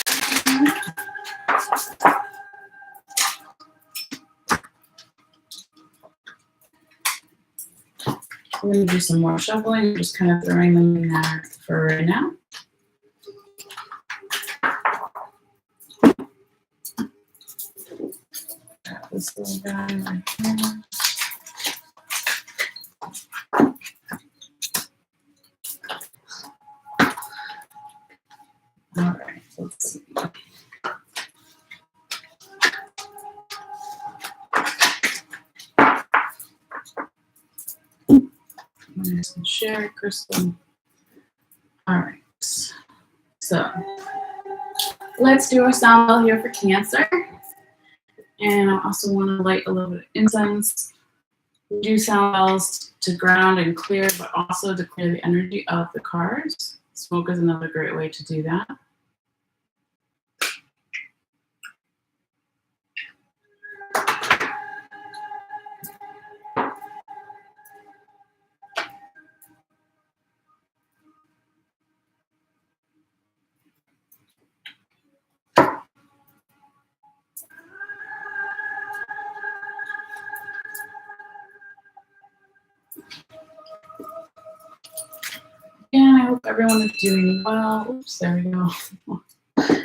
I'm going to do some more shuffling, just kind of throwing them in there for right now. Got this little guy right here. All right, let's see. There's some share crystal. All right, so let's do our sound bell here for Cancer. And I also want to light a little bit of incense. We do sound bells to ground and clear, but also to clear the energy of the cards. Smoke is another great way to do that. And I hope everyone is doing well. Oops, there we go.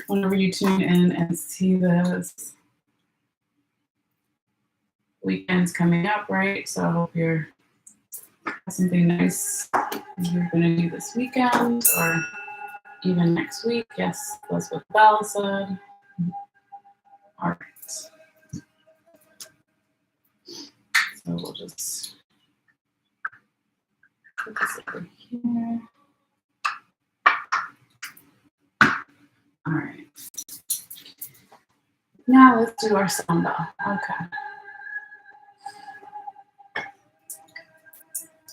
Whenever you tune in and see this, weekend's coming up, right? So I hope you're something nice you're going to do this weekend or even next week. Yes, that's what Belle said. All right. So we'll just put this over here. All right. Now let's do our sound bell. Okay.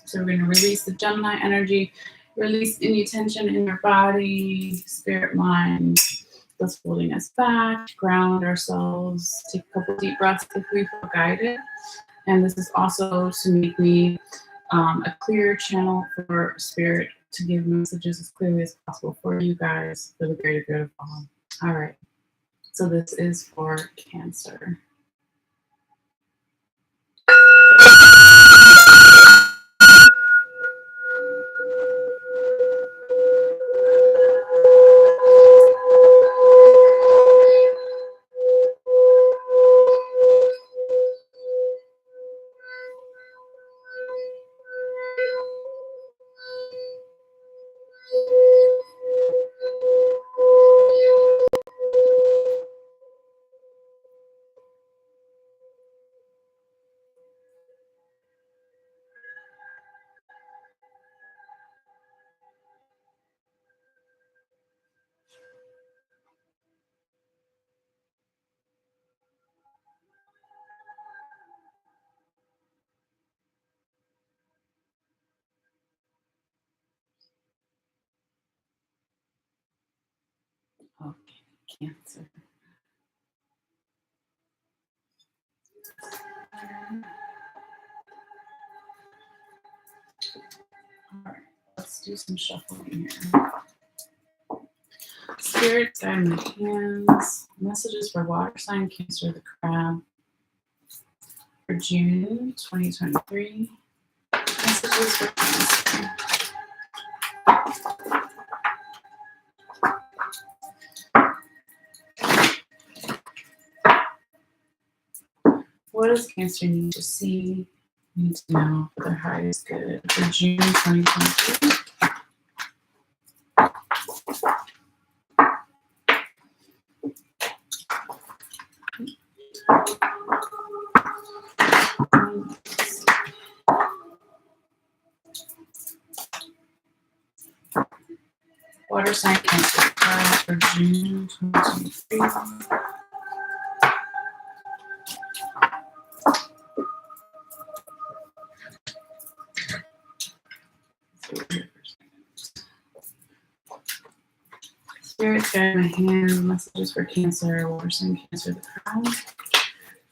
So we're going to release the Gemini energy, release any tension in your body, spirit, mind, that's holding us back, ground ourselves, take a couple deep breaths if we feel guided. And this is also to make me a clear channel for spirit to give messages as clearly as possible for you guys for the greater good of all. All right. So this is for Cancer. Cancer. All right, let's do some shuffling here. Spirits guide my hands. Messages for water sign Cancer, the crab, for June 2023. Messages for Cancer. What does Cancer need to see, need to know for their highest good for June 2023? Water sign Cancer for June 2023. Spirits guide my hand. Messages for Cancer, water sign Cancer, the crown,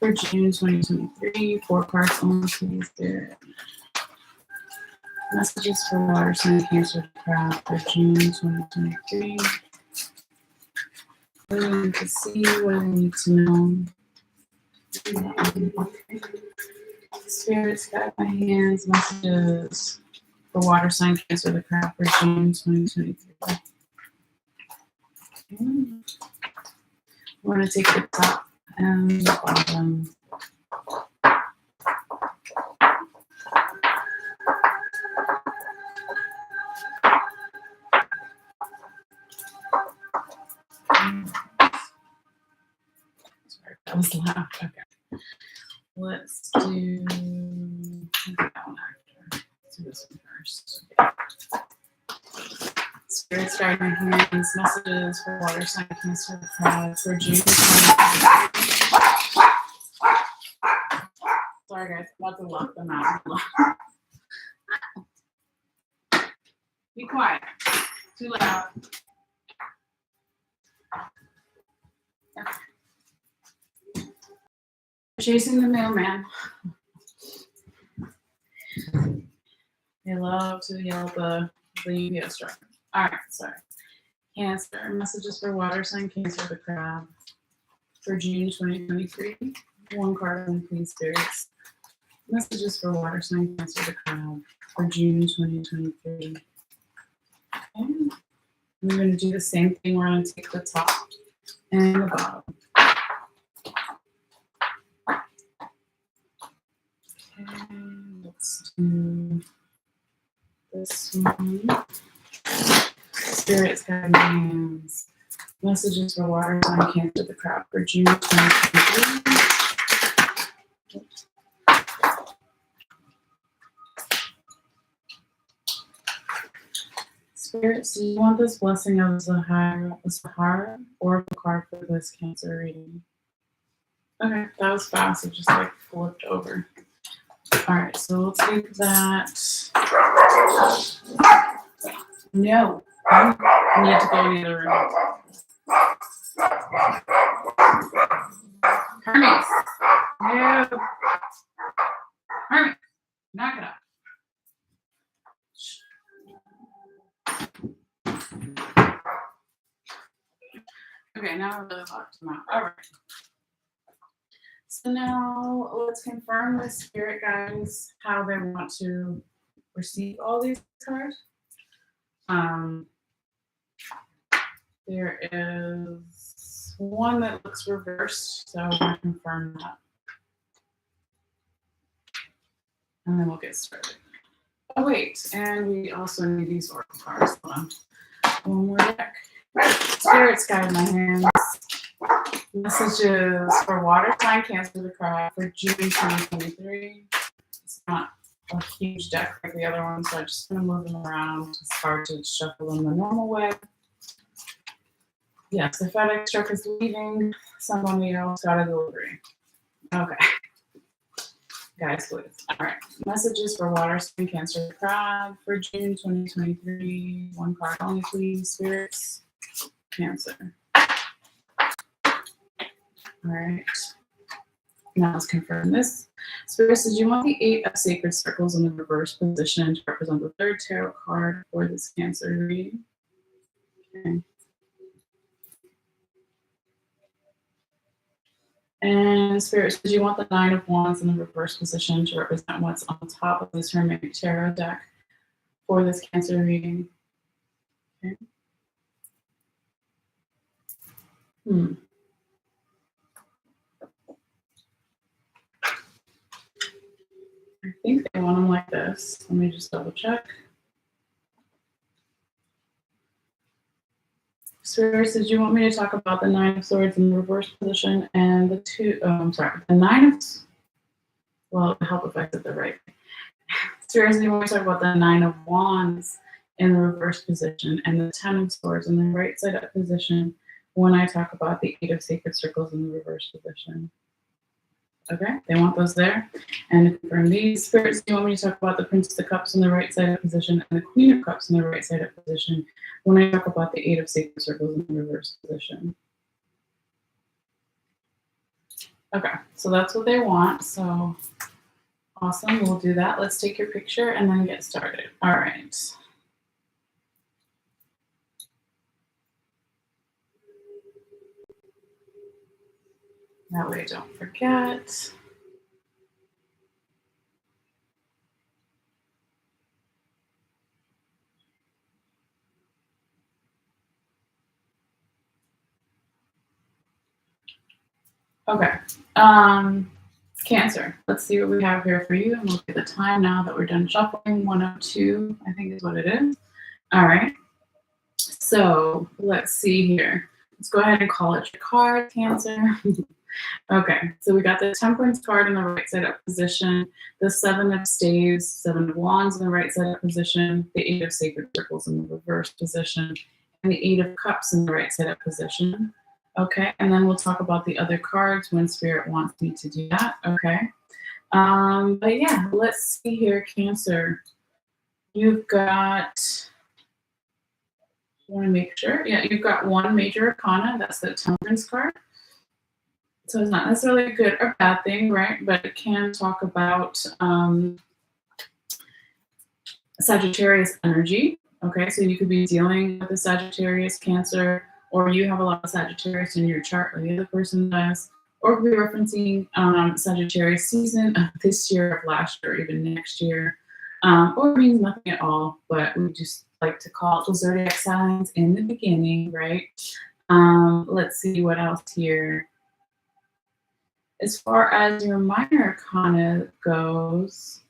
for June 2023. 4 cards only, please, Spirit. Messages for water sign Cancer, the crown, for June 2023. What do I need to see? What do I need to know? Spirits guide my hands. Messages for water sign Cancer, the crown, for June 2023. I'm going to take the top and the bottom. Sorry, that was loud. Okay. Let's do that one after. Let's do this one first. Okay. Spirits guide my hands. Messages for water sign Cancer, the crowd, for June 2023. Sorry guys, I'm about to lock them out. Be quiet. Too loud. Chasing the mailman. They love to yell the UPS driver. All right, sorry. Cancer. Messages for water sign Cancer, the crab, for June 2023. 1 card only, please, spirits. Messages for water sign Cancer, the crab, for June 2023. Okay. We're going to do the same thing. We're going to take the top and the bottom. Okay, let's do this one. Spirits guide my hands. Messages for water sign Cancer, the crab, for June 2023. Spirits, do you want this blessing of the Sahara or the card for this Cancer reading? Okay, that was fast. It just like flipped over. All right, so we'll take that. No, I need to go in the other room. Hermes, no. Hermes, knock it off. Okay, now I really locked them out. All right. So now let's confirm with spirit guides how they want to receive all these cards. There is one that looks reversed, so I'm going to confirm that. And then we'll get started. Oh, wait, and we also need these oracle cards. Hold on. One more deck. Spirits guide my hands. Messages for water sign Cancer, the crab, for June 2023. It's not a huge deck like the other one, so I'm just going to move them around. It's hard to shuffle them the normal way. Yes, the FedEx truck is leaving. San Antonio's got a delivery. Okay. Guys, please. All right. Messages for water sign Cancer, the crab, for June 2023. 1 card only, please. Spirits. Cancer. All right. Now let's confirm this. Spirit says you want the 8 of Sacred Circles in the reverse position to represent the 3rd tarot card for this Cancer reading. Okay. And Spirit says you want the 9 of Wands in the reverse position to represent what's on top of this Hermetic Tarot deck for this Cancer reading. Okay. I think they want them like this. Let me just double check. Spirit says you want me to talk about the 9 of Swords in the reverse position and the the 9 of, well, it'll help if I said the right. Spirit says you want me to talk about the 9 of Wands in the reverse position and the 10 of Swords in the right side up position when I talk about the 8 of Sacred Circles in the reverse position. Okay, they want those there. And to confirm these, Spirits, you want me to talk about the Prince of Cups in the right side up position and the Queen of Cups in the right side up position when I talk about the 8 of Sacred Circles in the reverse position. Okay, so that's what they want. So awesome, we'll do that. Let's take your picture and then get started. All right. That way I don't forget. Okay. Cancer. Let's see what we have here for you. And look at the time now that we're done shuffling. 1:02, I think is what it is. All right. So let's see here. Let's go ahead and call it your card, Cancer. Okay, so we got the Temperance card in the right side up position, the 7 of Staves, 7 of Wands in the right side up position, the 8 of Sacred Circles in the reverse position, and the 8 of Cups in the right side up position. Okay, and then we'll talk about the other cards when Spirit wants me to do that. Okay, but yeah, let's see here, Cancer. You've got, I want to make sure, yeah, you've got 1 major arcana, that's the Temperance card. So it's not necessarily a good or bad thing, right? But it can talk about Sagittarius energy. Okay, so you could be dealing with the Sagittarius, Cancer, or you have a lot of Sagittarius in your chart, or the other person does, or be referencing Sagittarius season of this year, of last year, or even next year, or it means nothing at all, but we just like to call it the zodiac signs in the beginning, right? Let's see what else here. As far as your minor arcana goes,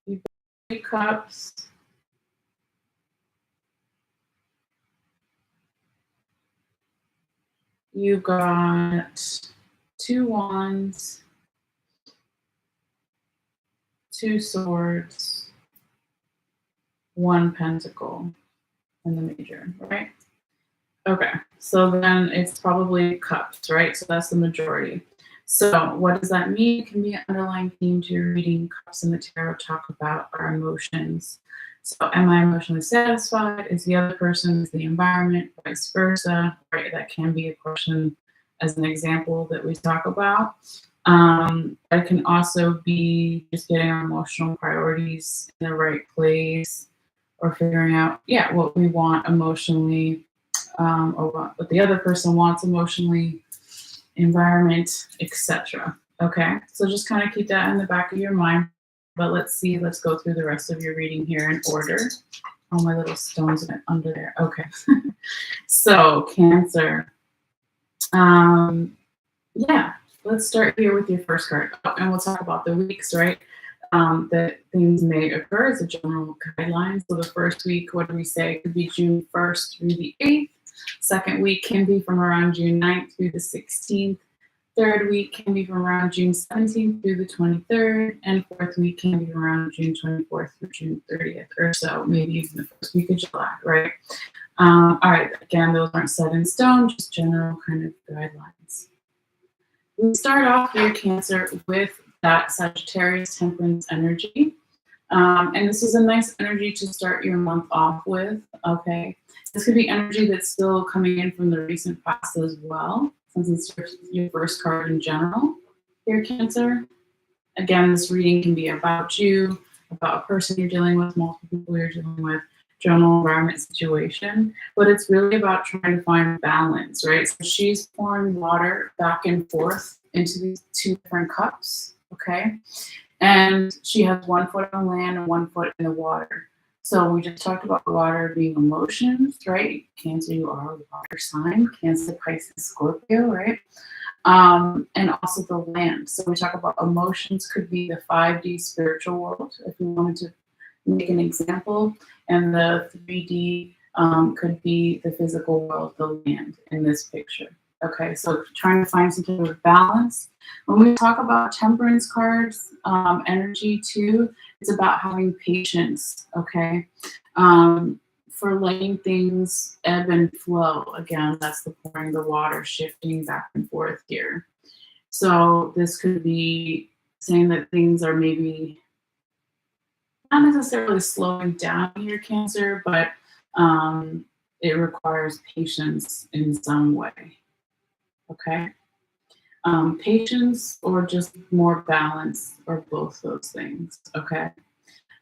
you've got 3 cups, you've got 2 wands, 2 swords, 1 pentacle in the major, right? Okay, so then it's probably cups, right? So that's the majority. So what does that mean? It can be an underlying theme to your reading. Cups in the tarot talk about our emotions. So am I emotionally satisfied? Is the other person, is the environment, vice versa, right? That can be a question as an example that we talk about. It can also be just getting our emotional priorities in the right place, or figuring out, yeah, what we want emotionally, or what the other person wants emotionally, environment, etc. Okay, so just kind of keep that in the back of your mind. But let's go through the rest of your reading here in order. All my little stones went under there. Okay, so Cancer. Yeah, let's start here with your first card, and we'll talk about the weeks, right? That things may occur as a general guideline. So the first week, what do we say? It could be June 1st through the 8th. Second week can be from around June 9th through the 16th. Third week can be from around June 17th through the 23rd. And fourth week can be from around June 24th through June 30th or so, maybe even the first week of July, right? All right, again, those aren't set in stone, just general kind of guidelines. We start off here, Cancer, with that Sagittarius Temperance energy. And this is a nice energy to start your month off with, okay? This could be energy that's still coming in from the recent past as well, since it's your first card in general here, Cancer. Again, this reading can be about you, about a person you're dealing with, multiple people you're dealing with, general environment situation, but it's really about trying to find balance, right? So she's pouring water back and forth into these two different cups, okay? And she has 1 foot on land and 1 foot in the water. So we just talked about water being emotions, right? Cancer, you are a water sign. Cancer, Pisces, Scorpio, right? And also the land. So we talk about emotions could be the 5D spiritual world, if we wanted to make an example, and the 3D could be the physical world, the land in this picture. Okay, so trying to find some sort of balance. When we talk about temperance cards, energy too, it's about having patience, okay? For letting things ebb and flow. Again, that's the pouring the water, shifting back and forth here. So this could be saying that things are maybe not necessarily slowing down your Cancer, but it requires patience in some way. Okay. Patience or just more balance or both those things. Okay.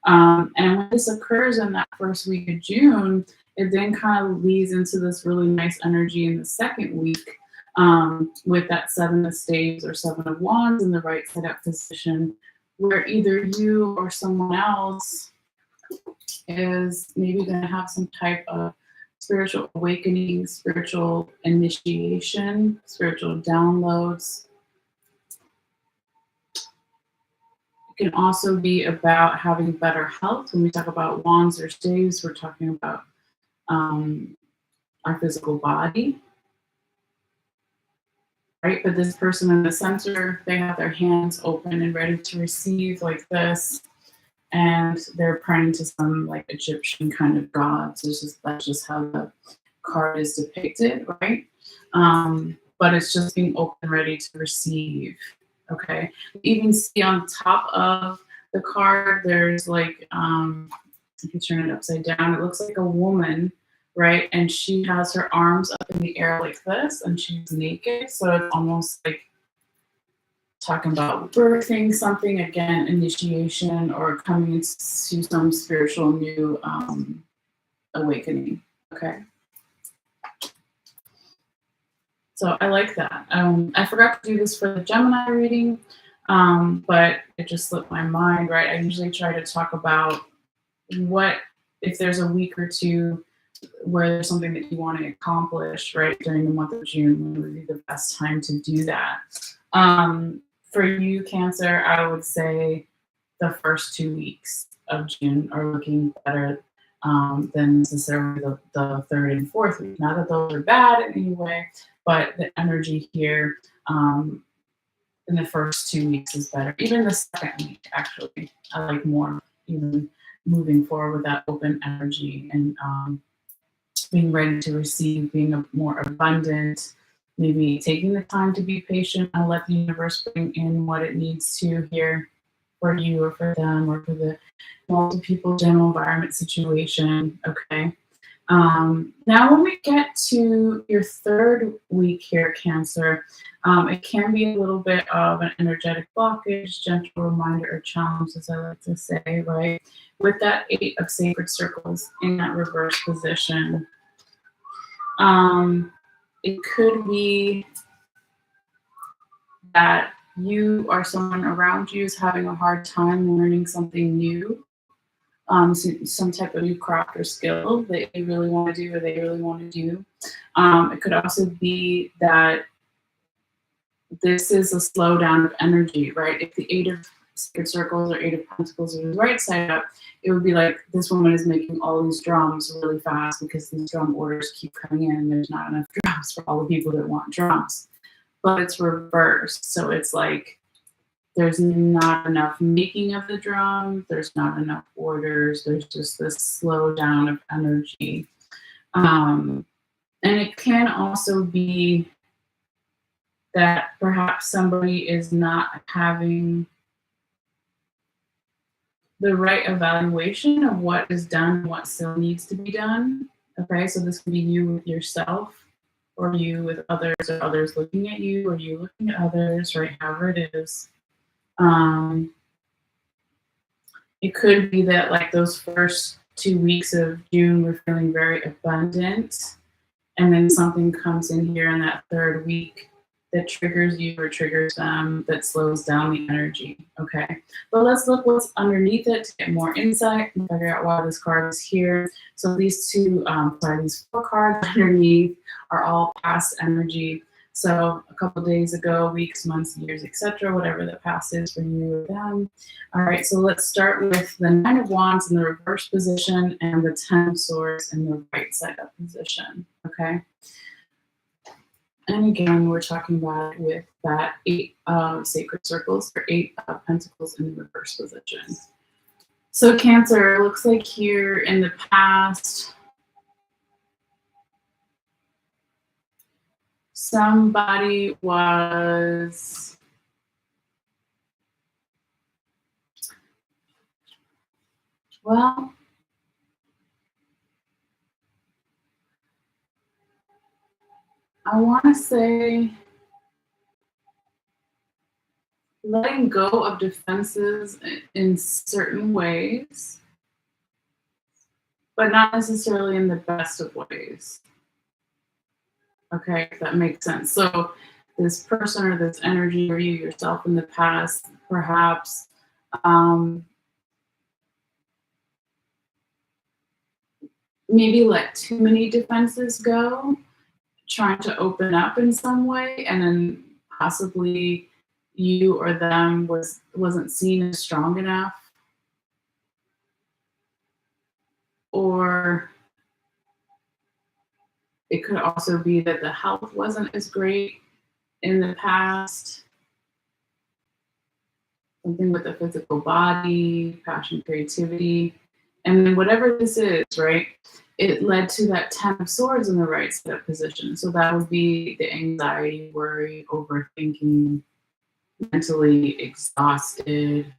And when this occurs in that first week of June, it then kind of leads into this really nice energy in the second week with that 7 of Staves or 7 of Wands in the right side up position, where either you or someone else is maybe going to have some type of spiritual awakening, spiritual initiation, spiritual downloads. It can also be about having better health. When we talk about wands or staves, we're talking about our physical body, right? But this person in the center, they have their hands open and ready to receive like this. And they're praying to some like Egyptian kind of gods. That's just how the card is depicted, right? But it's just being open, ready to receive. Okay. You even see on top of the card, there's like, if you turn it upside down, it looks like a woman, right? And she has her arms up in the air like this, and she's naked. So it's almost like talking about birthing something, again, initiation or coming into some spiritual new awakening. Okay. So I like that. I forgot to do this for the Gemini reading, but it just slipped my mind, right? I usually try to talk about what, if there's a week or two where there's something that you want to accomplish, right, during the month of June, when would be the best time to do that. For you, Cancer, I would say the first 2 weeks of June are looking better than necessarily the third and fourth week. Not that those are bad in any way, but the energy here in the first 2 weeks is better. Even the second week, actually, I like more, even moving forward with that open energy and being ready to receive, being more abundant, maybe taking the time to be patient and let the universe bring in what it needs to here for you or for them or for the multiple people general environment situation. Okay. Now when we get to your third week here, Cancer, it can be a little bit of an energetic blockage, gentle reminder or challenge, as I like to say, right? With that 8 of sacred circles in that reverse position. It could be that you or someone around you is having a hard time learning something new, some type of new craft or skill that you really want to do or they really want to do. It could also be that this is a slowdown of energy, right? If the 8 of sacred circles or 8 of pentacles are the right side up, it would be like this woman is making all these drums really fast because these drum orders keep coming in and there's not enough drums for all the people that want drums. But it's reversed. So it's like there's not enough making of the drum, there's not enough orders, there's just this slowdown of energy. And it can also be that perhaps somebody is not having the right evaluation of what is done and what still needs to be done. Okay, so this can be you with yourself, or you with others, or others looking at you, or you looking at others, right? However it is. It could be that like those first 2 weeks of June, we're feeling very abundant, and then something comes in here in that third week that triggers you or triggers them, that slows down the energy. Okay, but let's look what's underneath it to get more insight and figure out why this card is here. So these these 4 cards underneath are all past energy. So a couple days ago, weeks, months, years, etc., whatever the past is for you or them. All right, so let's start with the 9 of Wands in the reverse position and the 10 of Swords in the right side up position. Okay. And again, we're talking about with that 8 of Sacred Circles, or 8 of Pentacles in the reverse position. So Cancer, looks like here in the past, somebody was, well, I want to say letting go of defenses in certain ways, but not necessarily in the best of ways. Okay, if that makes sense. So this person or this energy, or you yourself in the past, perhaps maybe let too many defenses go, trying to open up in some way, and then possibly you or them wasn't seen as strong enough, or it could also be that the health wasn't as great in the past. Something with the physical body, passion, creativity. And then whatever this is, right, it led to that 10 of Swords in the right side position. So that would be the anxiety, worry, overthinking, mentally exhausted.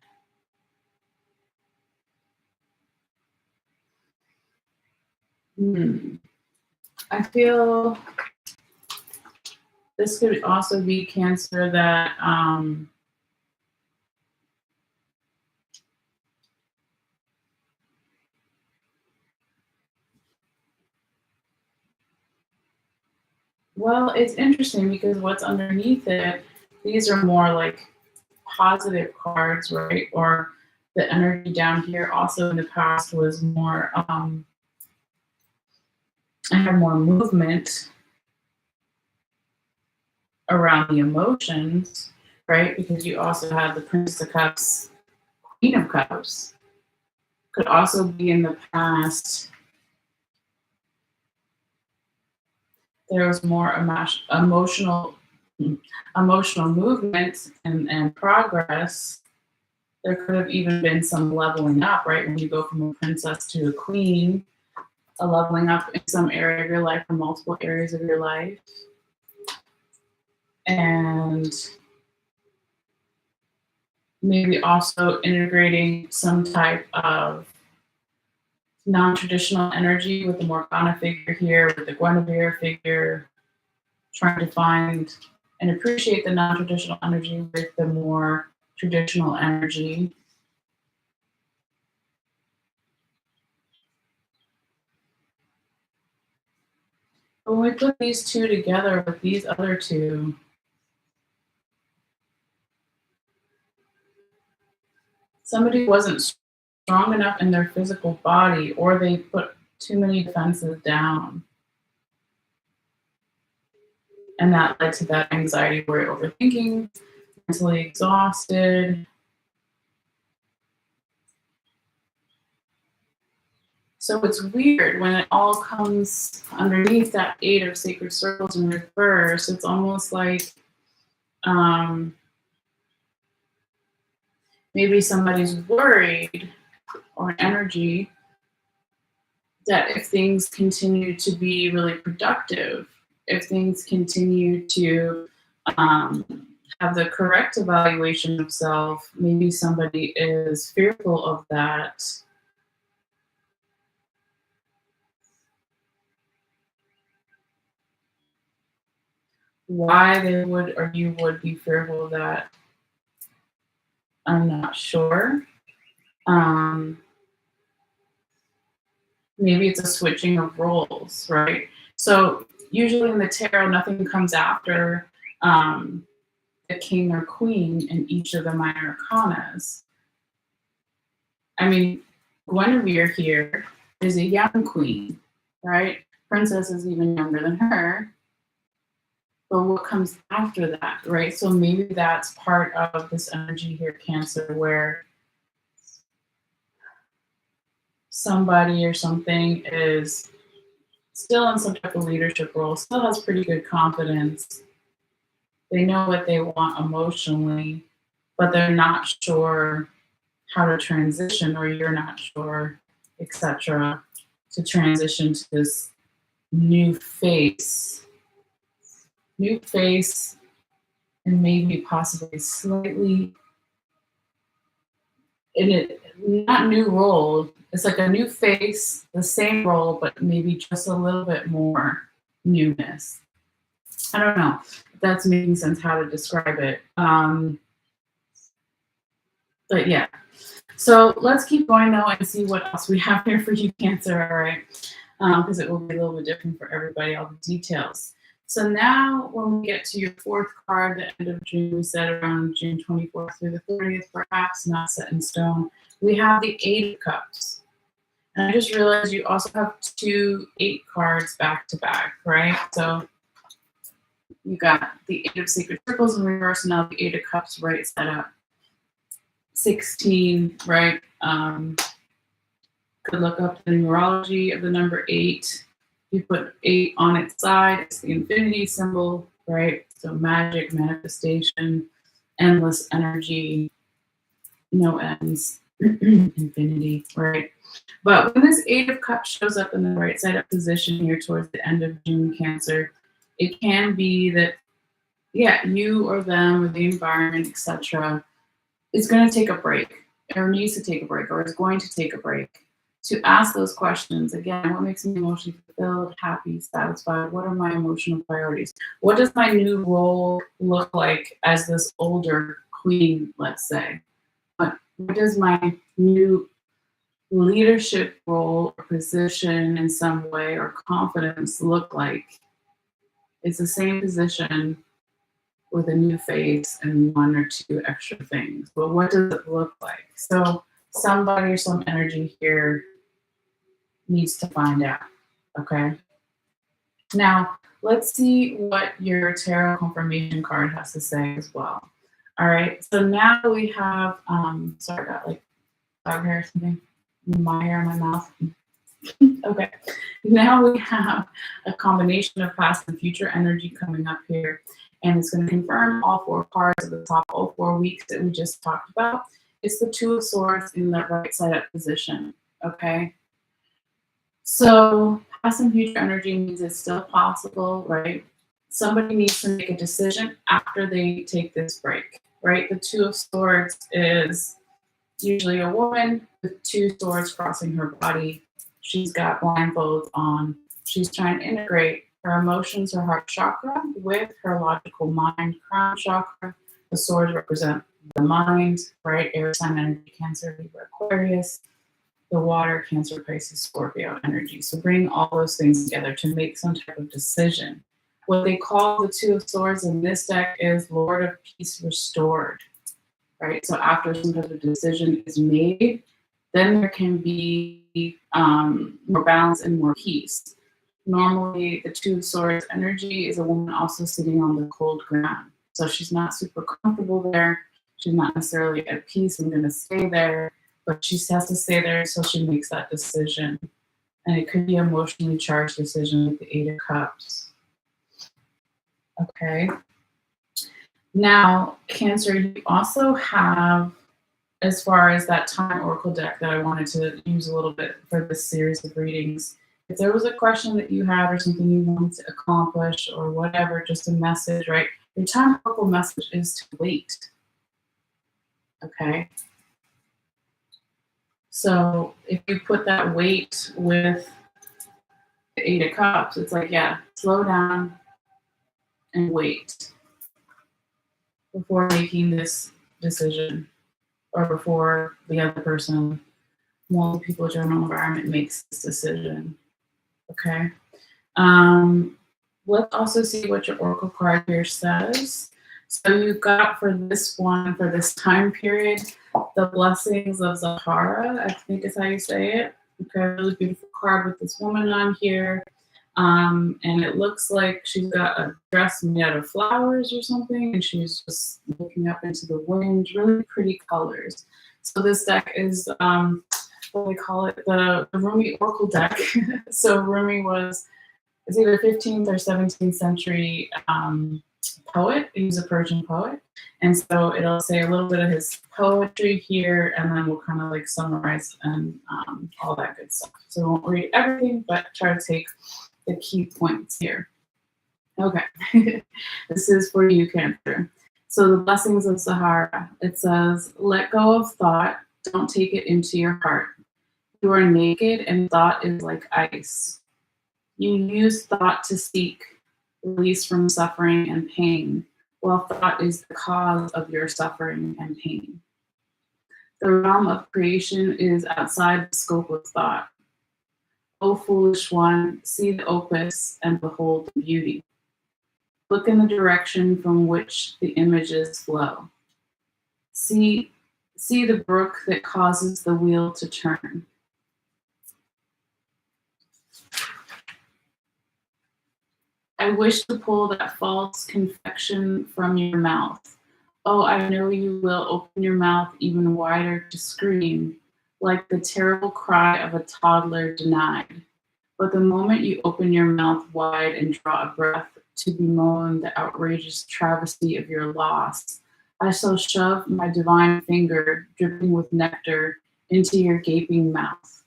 I feel this could also be Cancer that well, it's interesting because what's underneath it, these are more like positive cards, right? Or the energy down here also in the past was more, I had more movement around the emotions, right? Because you also have the Prince of Cups, Queen of Cups. Could also be in the past, there was more emotional movement and progress. There could have even been some leveling up, right? When you go from a princess to a queen, a leveling up in some area of your life or multiple areas of your life. And maybe also integrating some type of non-traditional energy with the Morgana figure here, with the Guinevere figure, trying to find and appreciate the non-traditional energy with the more traditional energy. But when we put these two together with these other two, somebody wasn't strong enough in their physical body, or they put too many defenses down. And that led to that anxiety, worry, overthinking, mentally exhausted. So it's weird when it all comes underneath that 8 of Sacred Circles in reverse. It's almost like maybe somebody's worried, or energy, that if things continue to be really productive, if things continue to have the correct evaluation of self. Maybe somebody is fearful of that. Why they would or you would be fearful of that, I'm not sure. Um, Maybe it's a switching of roles, right? So usually in the tarot, nothing comes after um, the king or queen in each of the minor arcanas. I mean, Guinevere here is a young queen, right? Princess is even younger than her. But what comes after that, right? So maybe that's part of this energy here, Cancer, where somebody or something is still in some type of leadership role, still has pretty good confidence. They know what they want emotionally, but they're not sure how to transition, or you're not sure, etc., to transition to this new face, and maybe possibly slightly in it, not new role. It's like a new face, the same role, but maybe just a little bit more newness. I don't know if that's making sense how to describe it. But yeah. So let's keep going though and see what else we have here for you, Cancer, all right? Because it will be a little bit different for everybody, all the details. So now when we get to your fourth card, the end of June, we said around June 24th through the 30th, perhaps, not set in stone, we have the Eight of Cups. And I just realized you also have 2 8 cards back to back, right? So you got the Eight of Sacred Circles in reverse, and now the Eight of Cups right set up. 16, right? Could look up the numerology of the number 8. You put 8 on its side, it's the infinity symbol, right? So magic, manifestation, endless energy, no ends, infinity, right? But when this Eight of Cups shows up in the right side up position here towards the end of June, Cancer, it can be that, yeah, you or them or the environment, etc., is going to take a break, or needs to take a break, or is going to take a break to ask those questions. Again, what makes me emotionally fulfilled, happy, satisfied? What are my emotional priorities? What does my new role look like as this older queen, let's say? What does my new leadership role or position in some way or confidence look like? It's the same position with a new face and 1 or 2 extra things. But what does it look like? So somebody or some energy here needs to find out, okay? Now, let's see what your tarot confirmation card has to say as well. All right, so now we have, sorry, I got like dog hair or something, my hair in my mouth. Okay, now we have a combination of past and future energy coming up here, and it's going to confirm all 4 cards at the top, all 4 weeks that we just talked about. It's the Two of Swords in the right side up position, okay? So past and future energy means it's still possible, right? Somebody needs to make a decision after they take this break, right? The Two of Swords is usually a woman with 2 swords crossing her body. She's got blindfolds on. She's trying to integrate her emotions, her heart chakra, with her logical mind, crown chakra. The swords represent the mind, right? Air sign energy, Cancer, Libra, Aquarius. The water, Cancer, Pisces, Scorpio energy. So bring all those things together to make some type of decision. What they call the Two of Swords in this deck is Lord of Peace restored, right? So after some type of decision is made, then there can be more balance and more peace. Normally, the Two of Swords energy is a woman also sitting on the cold ground. So she's not super comfortable there. She's not necessarily at peace and going to stay there, but she has to stay there until she makes that decision. And it could be an emotionally charged decision with the Eight of Cups. Okay. Now, Cancer, you also have, as far as that Time Oracle deck that I wanted to use a little bit for this series of readings, if there was a question that you had or something you wanted to accomplish or whatever, just a message, right? Your time oracle message is to wait. Okay. So if you put that wait with the Eight of Cups, it's like, yeah, slow down and wait before making this decision, or before the other person, multiple people, general environment makes this decision. Okay. Let's also see what your oracle card here says. So you've got for this one, for this time period, the blessings of Zahara, I think is how you say it. Okay, really beautiful card with this woman on here. And it looks like she's got a dress made out of flowers or something, and she's just looking up into the wind. Really pretty colors. So this deck is what do they call it? The Rumi Oracle deck. So Rumi is either 15th or 17th century poet. He was a Persian poet. And so it'll say a little bit of his poetry here, and then we'll kind of like summarize and all that good stuff. So we won't read everything, but try to take the key points here. Okay, this is for you, Cancer. So the blessings of Sahara, it says, let go of thought, don't take it into your heart. You are naked and thought is like ice. You use thought to seek release from suffering and pain, while thought is the cause of your suffering and pain. The realm of creation is outside the scope of thought. O foolish one, see the opus and behold the beauty. Look in the direction from which the images flow. See the brook that causes the wheel to turn. I wish to pull that false confection from your mouth. Oh, I know you will open your mouth even wider to scream, like the terrible cry of a toddler denied. But the moment you open your mouth wide and draw a breath to bemoan the outrageous travesty of your loss, I shall shove my divine finger, dripping with nectar, into your gaping mouth.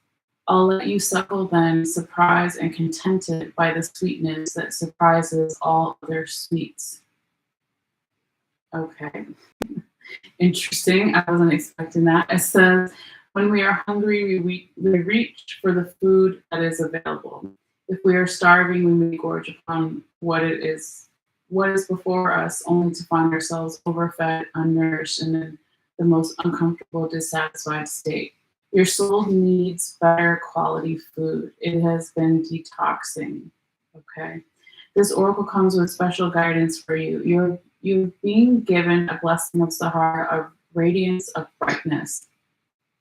I'll let you suckle then, surprised and contented by the sweetness that surprises all other sweets. Okay. Interesting. I wasn't expecting that. It says, when we are hungry, we reach for the food that is available. If we are starving, we may gorge upon what is before us, only to find ourselves overfed, unnourished, and in the most uncomfortable, dissatisfied state. Your soul needs better quality food. It has been detoxing. Okay. This oracle comes with special guidance for you. You're being given a blessing of Sahara, of radiance, of brightness.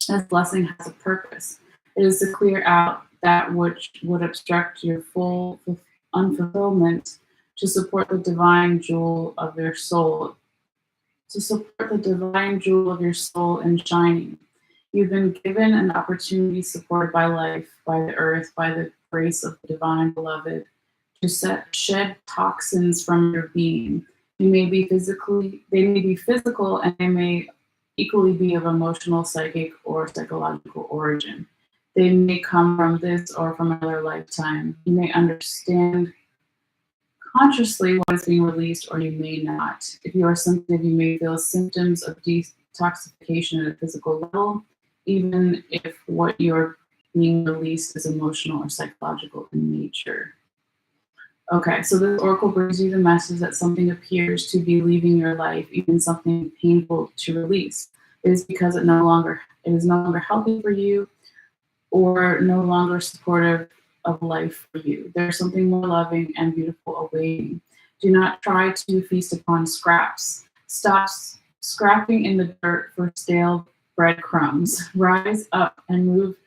This blessing has a purpose. It is to clear out that which would obstruct your full unfulfillment, to support the divine jewel of your soul, in shining. You've been given an opportunity supported by life, by the earth, by the grace of the divine beloved, to shed toxins from your being. They may be physical, and they may equally be of emotional, psychic, or psychological origin. They may come from this or from another lifetime. You may understand consciously what is being released, or you may not. If you are sensitive, you may feel symptoms of detoxification at a physical level, even if what you're being released is emotional or psychological in nature. Okay, so this oracle brings you the message that something appears to be leaving your life, even something painful to release. It is because it is no longer healthy for you, or no longer supportive of life for you. There's something more loving and beautiful awaiting. Do not try to feast upon scraps. Stop scrapping in the dirt for stale breadcrumbs. Rise up and move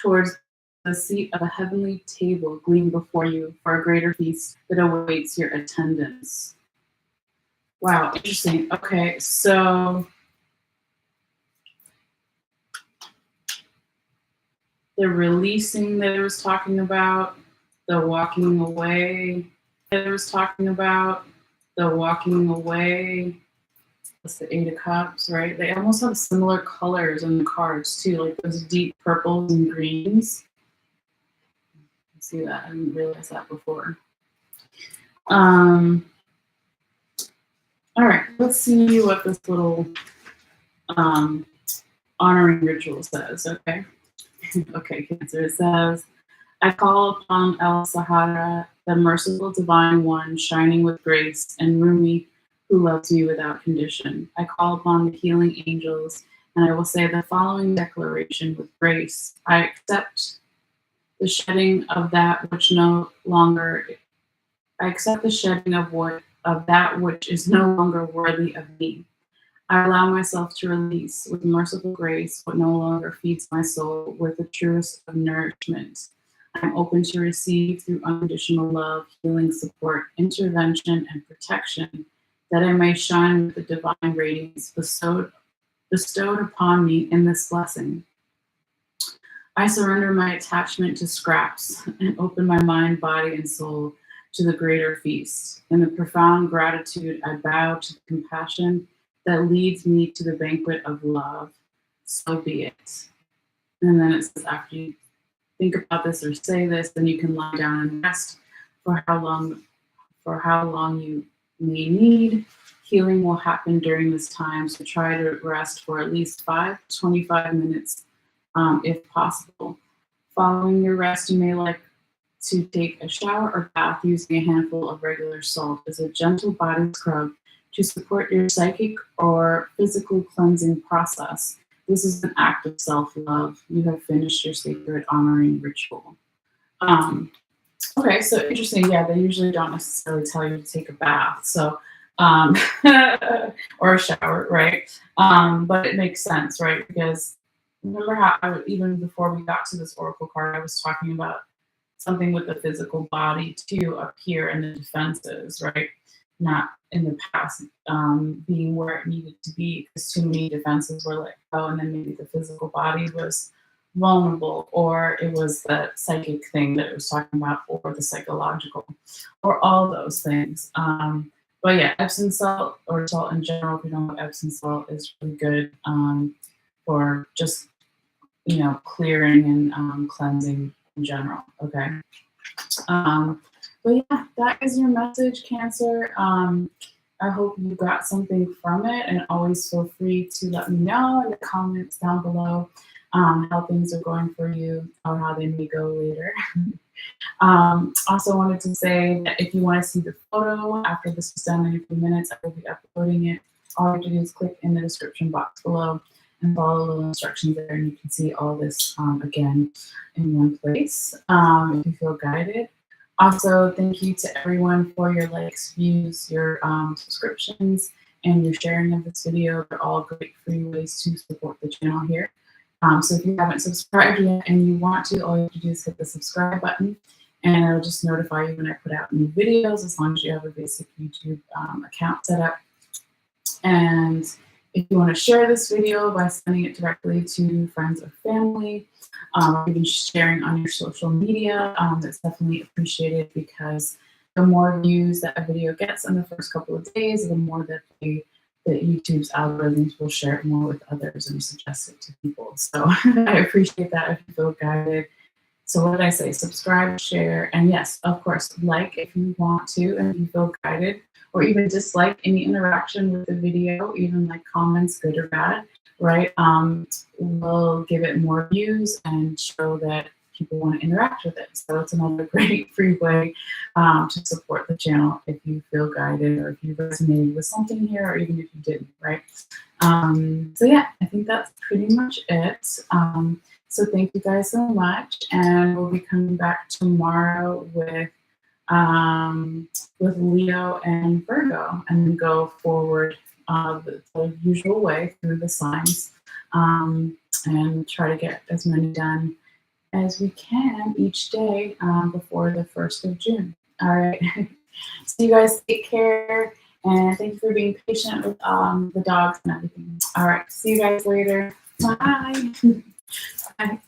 towards the seat of a heavenly table gleaming before you for a greater feast that awaits your attendance. Wow, interesting. Okay, so the releasing that it was talking about, the walking away that it was talking about, the walking away. That's the Eight of Cups, right? They almost have similar colors in the cards too, like those deep purples and greens. See that? I didn't realize that before. All right, let's see what this little honoring ritual says, okay? Okay, Cancer, it says, I call upon El Sahara, the merciful divine one, shining with grace, and Rumi, who loves me without condition. I call upon the healing angels, and I will say the following declaration with grace. I accept the shedding of that which no longer I accept the shedding of that which is no longer worthy of me. I allow myself to release with merciful grace what no longer feeds my soul with the truest of nourishment. I'm open to receive through unconditional love, healing support, intervention, and protection, that I may shine with the divine radiance bestowed upon me in this blessing. I surrender my attachment to scraps and open my mind, body, and soul to the greater feast. In the profound gratitude, I bow to the compassion that leads me to the banquet of love. So be it. And then it says, after you think about this or say this, then you can lie down and rest for how long you may need. Healing will happen during this time, so try to rest for at least 5 to 25 minutes if possible. Following your rest, you may like to take a shower or bath using a handful of regular salt as a gentle body scrub to support your psychic or physical cleansing process. This is an act of self-love. You have finished your sacred honoring ritual. Okay, so interesting. Yeah, they usually don't necessarily tell you to take a bath, so or a shower, right? But it makes sense, right? Because remember how even before we got to this oracle card, I was talking about something with the physical body too up here in the defenses, right? Not in the past being where it needed to be because too many defenses were let go, and then maybe the physical body was vulnerable, or it was the psychic thing that it was talking about, or the psychological, or all those things. But yeah, Epsom salt or salt in general, if you don't have Epsom salt, is really good for just clearing and cleansing in general. Okay. But yeah, that is your message, Cancer. I hope you got something from it, and always feel free to let me know in the comments down below how things are going for you or how they may go later. Also wanted to say that if you want to see the photo after this is done in a few minutes, I will be uploading it. All you have to do is click in the description box below and follow the instructions there, and you can see all this again in one place if you feel guided. Also, thank you to everyone for your likes, views, your subscriptions, and your sharing of this video. They're all great free ways to support the channel here. So if you haven't subscribed yet and you want to, all you have to do is hit the subscribe button, and it'll just notify you when I put out new videos, as long as you have a basic YouTube account set up. And if you want to share this video by sending it directly to friends or family, or even sharing on your social media, that's definitely appreciated, because the more views that a video gets in the first couple of days, the more that YouTube's algorithms will share it more with others and suggest it to people. So I appreciate that if you feel guided. So what did I say? Subscribe, share, and yes, of course, like if you want to and if you feel guided, or even dislike any interaction with the video, even like comments, good or bad, right? We'll give it more views and show that people want to interact with it. So it's another great free way to support the channel if you feel guided, or if you resonated with something here, or even if you didn't, right? So yeah, I think that's pretty much it. So thank you guys so much, and we'll be coming back tomorrow with Leo and Virgo, and then go forward the usual way through the signs, and try to get as many done as we can each day before the 1st of June. All right. So you guys take care, and thank you for being patient with the dogs and everything. All right. See you guys later. Bye. Bye.